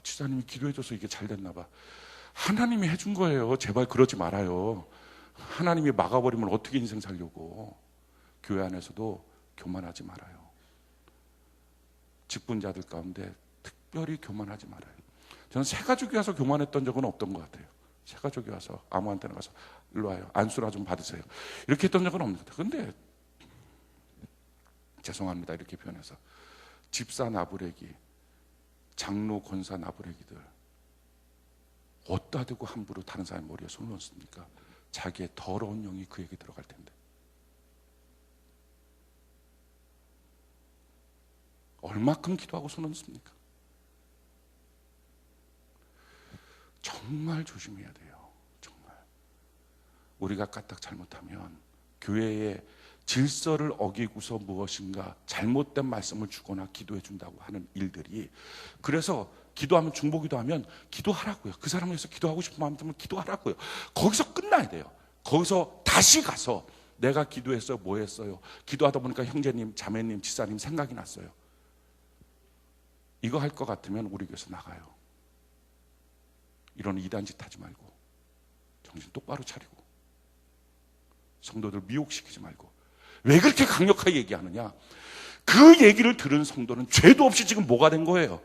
B: 지사님이 기도해줘서 이게 잘 됐나 봐. 하나님이 해준 거예요. 제발 그러지 말아요. 하나님이 막아버리면 어떻게 인생 살려고. 교회 안에서도 교만하지 말아요. 직분자들 가운데 특별히 교만하지 말아요. 저는 새 가족이 와서 교만했던 적은 없던 것 같아요. 새 가족이 와서 아무한테나 가서 일로 와요, 안수나 좀 받으세요, 이렇게 했던 적은 없는 것 같아요. 근데 죄송합니다 이렇게 표현해서 집사 나부레기, 장로 권사 나부레기들 어디다 대고 함부로 다른 사람 머리에 손을 얹습니까? 자기의 더러운 영이 그에게 들어갈 텐데. 얼마큼 기도하고 손 얹습니까? 정말 조심해야 돼요. 정말. 우리가 까딱 잘못하면 교회에 질서를 어기고서 무엇인가 잘못된 말씀을 주거나 기도해 준다고 하는 일들이, 그래서 기도하면 중보기도 하면 기도하라고요. 그 사람을 위해서 기도하고 싶은 마음 들면 기도하라고요. 거기서 끝나야 돼요. 거기서 다시 가서 내가 기도했어요, 뭐 했어요, 기도하다 보니까 형제님, 자매님, 지사님 생각이 났어요. 이거 할 것 같으면 우리 교회에서 나가요. 이런 이단짓 하지 말고 정신 똑바로 차리고 성도들 미혹시키지 말고. 왜 그렇게 강력하게 얘기하느냐? 그 얘기를 들은 성도는 죄도 없이 지금 뭐가 된 거예요?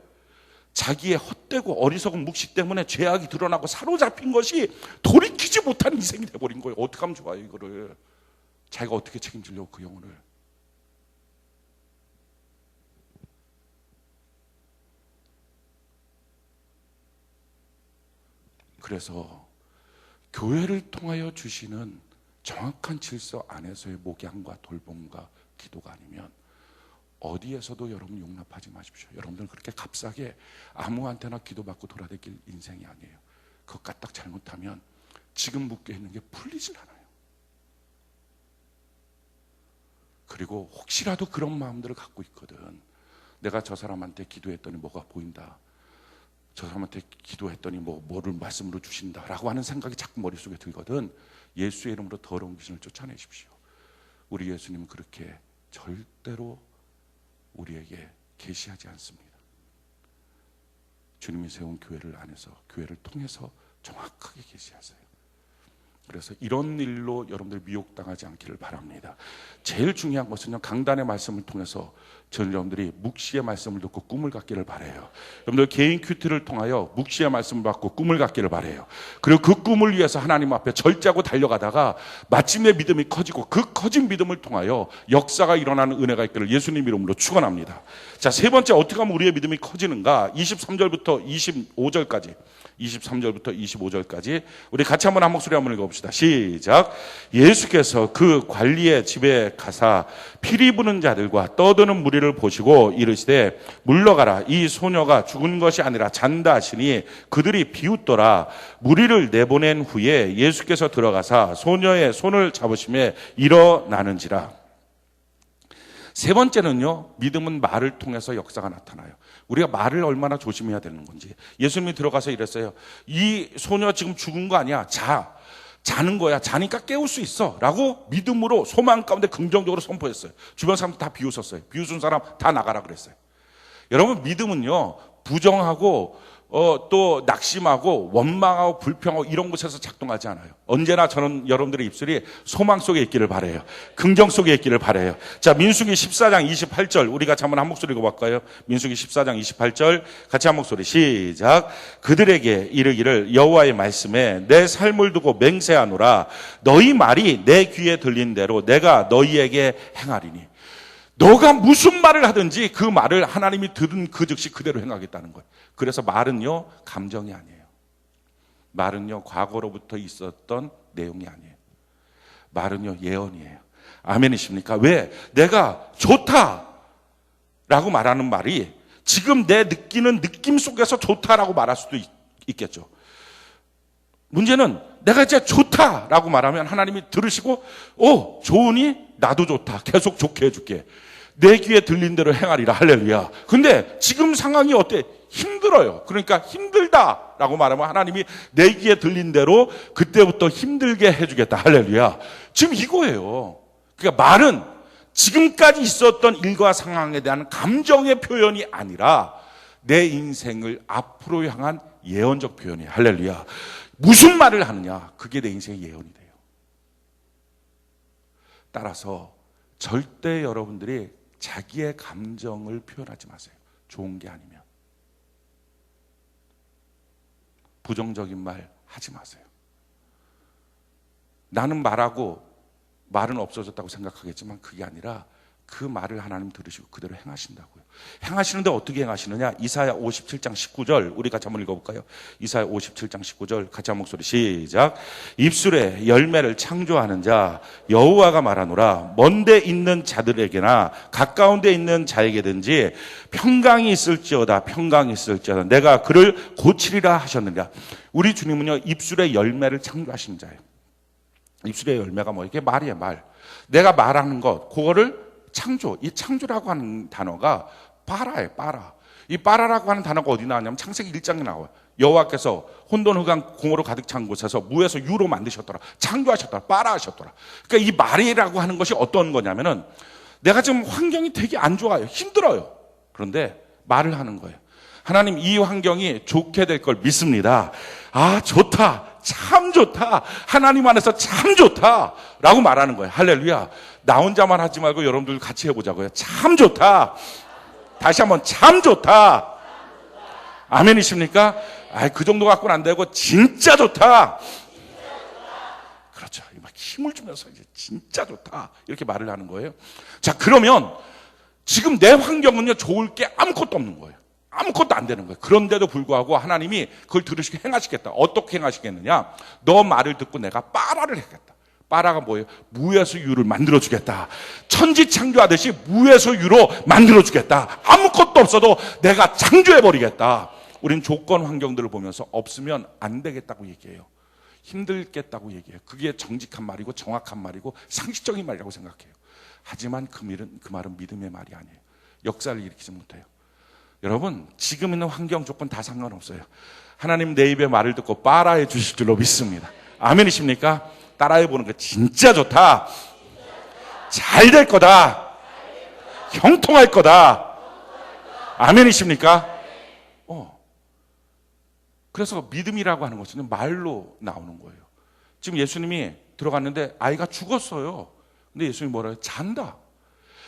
B: 자기의 헛되고 어리석은 묵시 때문에 죄악이 드러나고 사로잡힌 것이 돌이키지 못한 인생이 돼버린 거예요. 어떻게 하면 좋아요, 이거를? 자기가 어떻게 책임지려고 그 영혼을. 그래서 교회를 통하여 주시는 정확한 질서 안에서의 목양과 돌봄과 기도가 아니면 어디에서도 여러분 용납하지 마십시오. 여러분들 그렇게 값싸게 아무한테나 기도받고 돌아다닐 인생이 아니에요. 그것 까딱 잘못하면 지금 묶여 있는 게 풀리질 않아요. 그리고 혹시라도 그런 마음들을 갖고 있거든. 내가 저 사람한테 기도했더니 뭐가 보인다, 저 사람한테 기도했더니 뭐를 말씀으로 주신다라고 하는 생각이 자꾸 머릿속에 들거든. 예수의 이름으로 더러운 귀신을 쫓아내십시오. 우리 예수님은 그렇게 절대로 우리에게 계시하지 않습니다. 주님이 세운 교회를 안에서, 교회를 통해서 정확하게 계시하세요. 그래서 이런 일로 여러분들 미혹당하지 않기를 바랍니다. 제일 중요한 것은요, 강단의 말씀을 통해서 저는 여러분들이 묵시의 말씀을 듣고 꿈을 갖기를 바라요. 여러분들 개인 큐티를 통하여 묵시의 말씀을 받고 꿈을 갖기를 바라요. 그리고 그 꿈을 위해서 하나님 앞에 절제하고 달려가다가 마침내 믿음이 커지고 그 커진 믿음을 통하여 역사가 일어나는 은혜가 있기를 예수님 이름으로 축원합니다. 자, 세 번째, 어떻게 하면 우리의 믿음이 커지는가? 23절부터 25절까지 23절부터 25절까지 우리 같이 한번 한 목소리 한번 읽어봅시다. 시작. 예수께서 그 관리의 집에 가사 피리 부는 자들과 떠드는 무리를 보시고 이르시되 물러가라, 이 소녀가 죽은 것이 아니라 잔다 하시니 그들이 비웃더라. 무리를 내보낸 후에 예수께서 들어가사 소녀의 손을 잡으시며 일어나는지라. 세 번째는요, 믿음은 말을 통해서 역사가 나타나요. 우리가 말을 얼마나 조심해야 되는 건지. 예수님이 들어가서 이랬어요. 이 소녀 지금 죽은 거 아니야. 자는 거야. 자니까 깨울 수 있어 라고 믿음으로 소망 가운데 긍정적으로 선포했어요. 주변 사람들 다 비웃었어요. 비웃은 사람 다 나가라 그랬어요. 여러분, 믿음은요, 부정하고 또 낙심하고 원망하고 불평하고 이런 곳에서 작동하지 않아요. 언제나 저는 여러분들의 입술이 소망 속에 있기를 바라요. 긍정 속에 있기를 바라요. 자, 민수기 14장 28절 우리 같이 한번 한 목소리 읽어볼까요? 민수기 14장 28절 같이 한 목소리 시작. 그들에게 이르기를 여호와의 말씀에 내 삶을 두고 맹세하노라. 너희 말이 내 귀에 들린 대로 내가 너희에게 행하리니. 너가 무슨 말을 하든지 그 말을 하나님이 들은 그 즉시 그대로 행하겠다는 거예요. 그래서 말은요, 감정이 아니에요. 말은요, 과거로부터 있었던 내용이 아니에요. 말은요, 예언이에요. 아멘이십니까? 왜? 내가 좋다라고 말하는 말이 지금 내 느끼는 느낌 속에서 좋다라고 말할 수도 있겠죠. 문제는 내가 이제 좋다라고 말하면 하나님이 들으시고 좋으니 나도 좋다. 계속 좋게 해줄게. 내 귀에 들린 대로 행하리라. 할렐루야. 근데 지금 상황이 어때? 힘들어요. 그러니까 힘들다라고 말하면 하나님이 내 귀에 들린 대로 그때부터 힘들게 해주겠다. 할렐루야. 지금 이거예요. 그러니까 말은 지금까지 있었던 일과 상황에 대한 감정의 표현이 아니라 내 인생을 앞으로 향한 예언적 표현이에요. 할렐루야. 무슨 말을 하느냐? 그게 내 인생의 예언이 돼요. 따라서 절대 여러분들이 자기의 감정을 표현하지 마세요. 좋은 게 아니면. 부정적인 말 하지 마세요. 나는 말하고 말은 없어졌다고 생각하겠지만 그게 아니라 그 말을 하나님 들으시고 그대로 행하신다고요. 행하시는데 어떻게 행하시느냐? 이사야 57장 19절 우리 같이 한번 읽어볼까요? 이사야 57장 19절 같이 한 목소리 시작. 입술에 열매를 창조하는 자 여호와가 말하노라. 먼데 있는 자들에게나 가까운 데 있는 자에게든지 평강이 있을지어다. 평강이 있을지어다. 내가 그를 고치리라 하셨느냐. 우리 주님은요, 입술에 열매를 창조하신 자예요. 입술의 열매가 뭐 이게 말이에요. 말. 내가 말하는 것, 그거를 창조, 이 창조라고 하는 단어가 빠라예요, 빠라. 이 빠라라고 하는 단어가 어디 나왔냐면 창세기 1장에 나와요. 여호와께서 혼돈 흑암 공으로 가득 찬 곳에서 무에서 유로 만드셨더라. 창조하셨더라. 빠라하셨더라. 그러니까 이 말이라고 하는 것이 어떤 거냐면은 내가 지금 환경이 되게 안 좋아요. 힘들어요. 그런데 말을 하는 거예요. 하나님, 이 환경이 좋게 될 걸 믿습니다. 아, 좋다. 참 좋다. 하나님 안에서 참 좋다. 라고 말하는 거예요. 할렐루야. 나 혼자만 하지 말고 여러분들 같이 해보자고요. 참 좋다. 다시 한번 참 좋다. 아멘이십니까? 아, 그 정도 갖고는 안 되고 진짜 좋다. 그렇죠. 막 힘을 주면서 이제 진짜 좋다. 이렇게 말을 하는 거예요. 자, 그러면 지금 내 환경은요, 좋을 게 아무것도 없는 거예요. 아무것도 안 되는 거예요. 그런데도 불구하고 하나님이 그걸 들으시고 행하시겠다. 어떻게 행하시겠느냐? 너 말을 듣고 내가 빠라를 하겠다. 빠라가 뭐예요? 무에서 유를 만들어주겠다. 천지 창조하듯이 무에서 유로 만들어주겠다. 아무것도 없어도 내가 창조해버리겠다. 우린 조건 환경들을 보면서 없으면 안 되겠다고 얘기해요. 힘들겠다고 얘기해요. 그게 정직한 말이고 정확한 말이고 상식적인 말이라고 생각해요. 하지만 그 말은 믿음의 말이 아니에요. 역사를 일으키지 못해요. 여러분, 지금 있는 환경 조건 다 상관없어요. 하나님 내 입의 말을 듣고 빠라해 주실 줄로 믿습니다. 아멘이십니까? 따라해보는 거 진짜 좋다. 잘 될 거다. 형통할 거다. 아멘이십니까? 그래서 믿음이라고 하는 것은 말로 나오는 거예요. 지금 예수님이 들어갔는데 아이가 죽었어요. 근데 예수님이 뭐라고 해요? 잔다.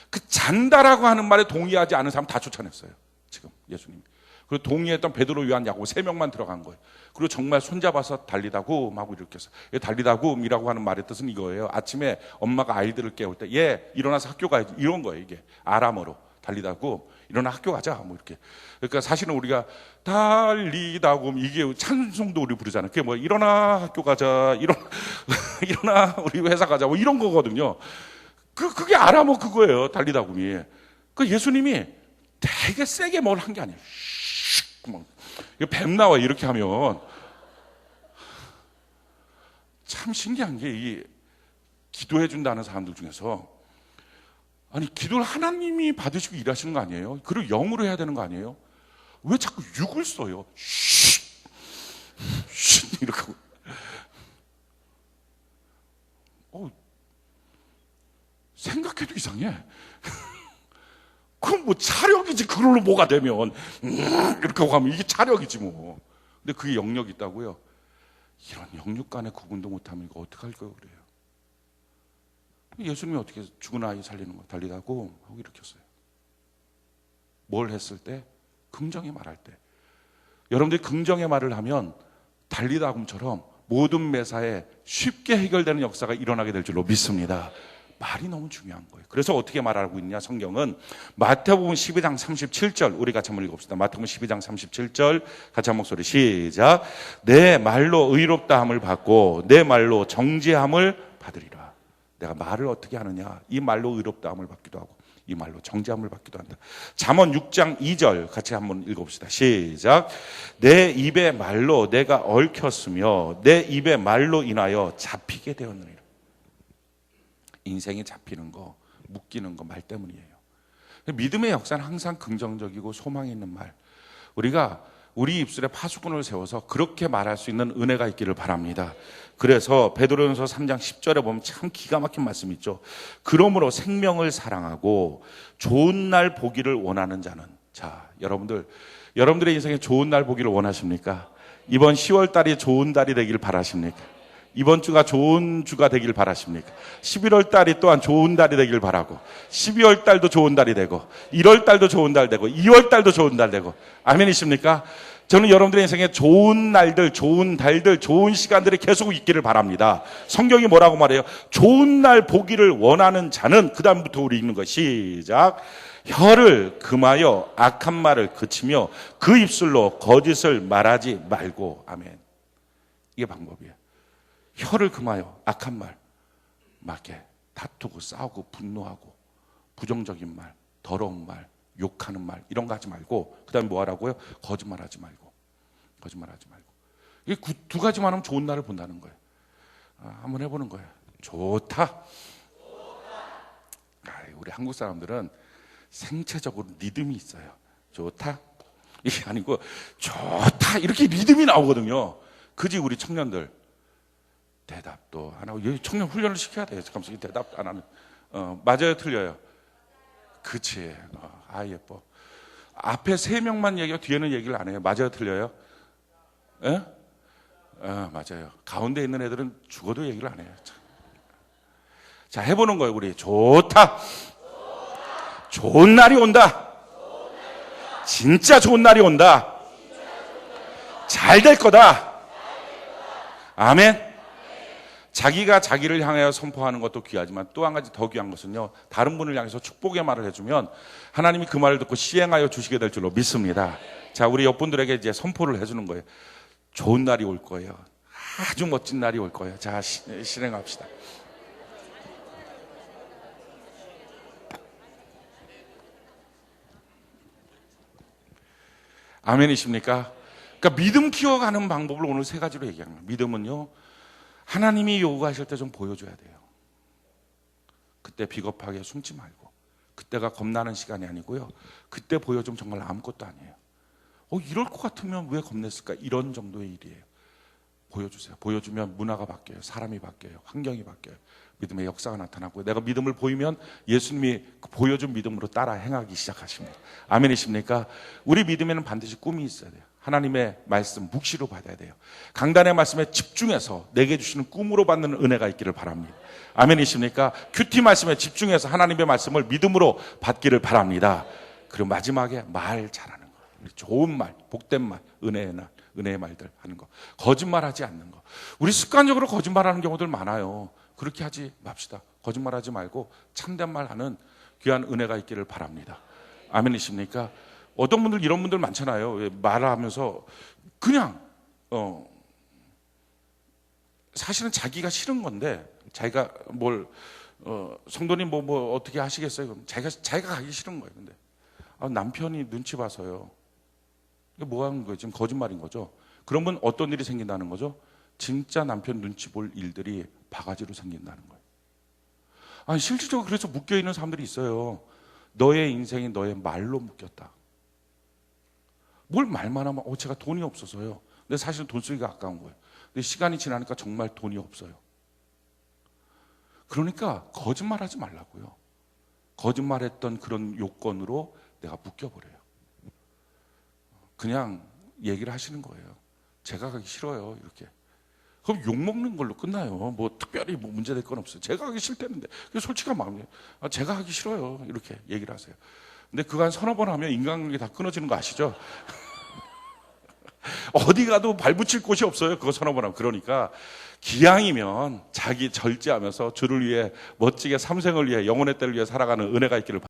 B: 그 잔다라고 하는 말에 동의하지 않은 사람 다 쫓아냈어요. 지금 예수님이. 그리고 동의했던 베드로, 요한, 야고보 3명만 들어간 거예요. 그리고 정말 손잡아서 달리다굼 하고 이렇게 해서, 달리다굼이라고 하는 말의 뜻은 이거예요. 아침에 엄마가 아이들을 깨울 때 얘 일어나서 학교 가야지, 이런 거예요. 이게 아람어로 달리다굼, 일어나 학교 가자, 뭐 이렇게. 그러니까 사실은 우리가 달리다굼, 이게 찬송도 우리 부르잖아요. 그게 뭐 일어나 학교 가자, 일어나 우리 회사 가자, 뭐 이런 거거든요. 그게 아람어 그거예요. 달리다굼이. 그 예수님이 되게 세게 뭘 한 게 아니에요. 뱀 나와 이렇게 하면. 참 신기한 게, 이 기도해 준다는 사람들 중에서, 아니, 기도를 하나님이 받으시고 일하시는 거 아니에요? 그리고 영으로 해야 되는 거 아니에요? 왜 자꾸 육을 써요? 이렇게 하고. 생각해도 이상해. 그럼 뭐 차력이지, 그걸로 뭐가 되면. 이렇게 하고 하면 이게 차력이지 뭐. 근데 그게 영역이 있다고요? 이런 영육 간의 구분도 못하면 이거 어떡할 거예요, 그래요. 예수님이 어떻게 죽은 아이 살리는 거 달리다고 하고 일으켰어요. 뭘 했을 때? 긍정의 말할 때. 여러분들이 긍정의 말을 하면 달리다굼처럼 모든 매사에 쉽게 해결되는 역사가 일어나게 될 줄로 믿습니다. 말이 너무 중요한 거예요. 그래서 어떻게 말하고 있냐, 성경은 마태복음 12장 37절, 우리 같이 한번 읽읍시다. 마태복음 12장 37절 같이 한 목소리 시작. 내 말로 의롭다함을 받고 내 말로 정죄함을 받으리라. 내가 말을 어떻게 하느냐, 이 말로 의롭다함을 받기도 하고 이 말로 정죄함을 받기도 한다. 잠언 6장 2절 같이 한번 읽어봅시다. 시작. 내 입의 말로 내가 얽혔으며 내 입의 말로 인하여 잡히게 되었느니라. 인생이 잡히는 거, 묶이는 거 말 때문이에요. 믿음의 역사는 항상 긍정적이고 소망이 있는 말. 우리가 우리 입술에 파수꾼을 세워서 그렇게 말할 수 있는 은혜가 있기를 바랍니다. 그래서 베드로전서 3장 10절에 보면 참 기가 막힌 말씀이 있죠. 그러므로 생명을 사랑하고 좋은 날 보기를 원하는 자는, 자, 여러분들의 인생에 좋은 날 보기를 원하십니까? 이번 10월 달이 좋은 달이 되길 바라십니까? 이번 주가 좋은 주가 되길 바라십니까? 11월 달이 또한 좋은 달이 되길 바라고, 12월 달도 좋은 달이 되고, 1월 달도 좋은 달 되고, 2월 달도 좋은 달 되고. 아멘이십니까? 저는 여러분들의 인생에 좋은 날들, 좋은 달들, 좋은 시간들이 계속 있기를 바랍니다. 성경이 뭐라고 말해요? 좋은 날 보기를 원하는 자는, 그 다음부터 우리 읽는 거 시작. 혀를 금하여 악한 말을 그치며 그 입술로 거짓을 말하지 말고. 아멘. 이게 방법이에요. 혀를 금하여 악한 말, 막게 다투고 싸우고 분노하고 부정적인 말, 더러운 말, 욕하는 말, 이런 거 하지 말고, 그 다음에 뭐 하라고요? 거짓말하지 말고. 거짓말하지 말고. 이게 두 가지만 하면 좋은 날을 본다는 거예요. 한번 해보는 거예요. 좋다. 우리 한국 사람들은 생체적으로 리듬이 있어요. 좋다 이게 아니고 좋다 이렇게 리듬이 나오거든요. 그지 우리 청년들 대답도 안 하고 여기 청년 훈련을 시켜야 돼요. 잠깐만 대답 안 하는 맞아요 틀려요. 그치 예뻐. 앞에 3명만 얘기하고 뒤에는 얘기를 안 해요. 맞아요 틀려요? 예? 맞아요. 가운데 있는 애들은 죽어도 얘기를 안 해요. 자 해보는 거예요. 우리 좋다. 좋은 날이 온다. 진짜 좋은 날이 온다. 잘 될 거다. 아멘. 자기가 자기를 향하여 선포하는 것도 귀하지만 또 한 가지 더 귀한 것은요, 다른 분을 향해서 축복의 말을 해주면 하나님이 그 말을 듣고 시행하여 주시게 될 줄로 믿습니다. 자, 우리 옆분들에게 이제 선포를 해주는 거예요. 좋은 날이 올 거예요. 아주 멋진 날이 올 거예요. 자, 실행합시다. 아멘이십니까? 그러니까 믿음 키워가는 방법을 오늘 3가지로 얘기합니다. 믿음은요, 하나님이 요구하실 때 좀 보여줘야 돼요. 그때 비겁하게 숨지 말고, 그때가 겁나는 시간이 아니고요, 그때 보여주면 정말 아무것도 아니에요. 이럴 것 같으면 왜 겁냈을까? 이런 정도의 일이에요. 보여주세요. 보여주면 문화가 바뀌어요. 사람이 바뀌어요. 환경이 바뀌어요. 믿음의 역사가 나타나고, 내가 믿음을 보이면 예수님이 보여준 믿음으로 따라 행하기 시작하십니다. 아멘이십니까? 우리 믿음에는 반드시 꿈이 있어야 돼요. 하나님의 말씀 묵시로 받아야 돼요. 강단의 말씀에 집중해서 내게 주시는 꿈으로 받는 은혜가 있기를 바랍니다. 아멘이십니까? 큐티 말씀에 집중해서 하나님의 말씀을 믿음으로 받기를 바랍니다. 그리고 마지막에 말 잘하는 거, 좋은 말, 복된 말, 은혜의 날, 은혜의 말들 하는 거, 거짓말하지 않는 거. 우리 습관적으로 거짓말하는 경우들 많아요. 그렇게 하지 맙시다. 거짓말하지 말고 참된 말하는 귀한 은혜가 있기를 바랍니다. 아멘이십니까? 어떤 분들 이런 분들 많잖아요. 말하면서 그냥 사실은 자기가 싫은 건데, 자기가 뭘 성도님 뭐 어떻게 하시겠어요? 그럼 자기가 가기 싫은 거예요. 근데 남편이 눈치 봐서요. 이게 뭐 하는 거예요? 지금 거짓말인 거죠. 그러면 어떤 일이 생긴다는 거죠? 진짜 남편 눈치 볼 일들이 바가지로 생긴다는 거예요. 실질적으로 그래서 묶여있는 사람들이 있어요. 너의 인생이 너의 말로 묶였다. 뭘 말만 하면 제가 돈이 없어서요. 근데 사실 돈 쓰기가 아까운 거예요. 근데 시간이 지나니까 정말 돈이 없어요. 그러니까 거짓말하지 말라고요. 거짓말했던 그런 요건으로 내가 묶여버려요. 그냥 얘기를 하시는 거예요. 제가 가기 싫어요. 이렇게. 그럼 욕먹는 걸로 끝나요. 뭐 특별히 뭐 문제될 건 없어요. 제가 가기 싫다는데, 그게 솔직한 마음이에요. 제가 하기 싫어요. 이렇게 얘기를 하세요. 근데 그거 한 3-4번 하면 인간관계 다 끊어지는 거 아시죠? 어디 가도 발붙일 곳이 없어요. 그거 3-4번 하면. 그러니까 기왕이면 자기 절제하면서 주를 위해 멋지게 삼생을 위해 영혼의 때를 위해 살아가는 은혜가 있기를 바랍니다.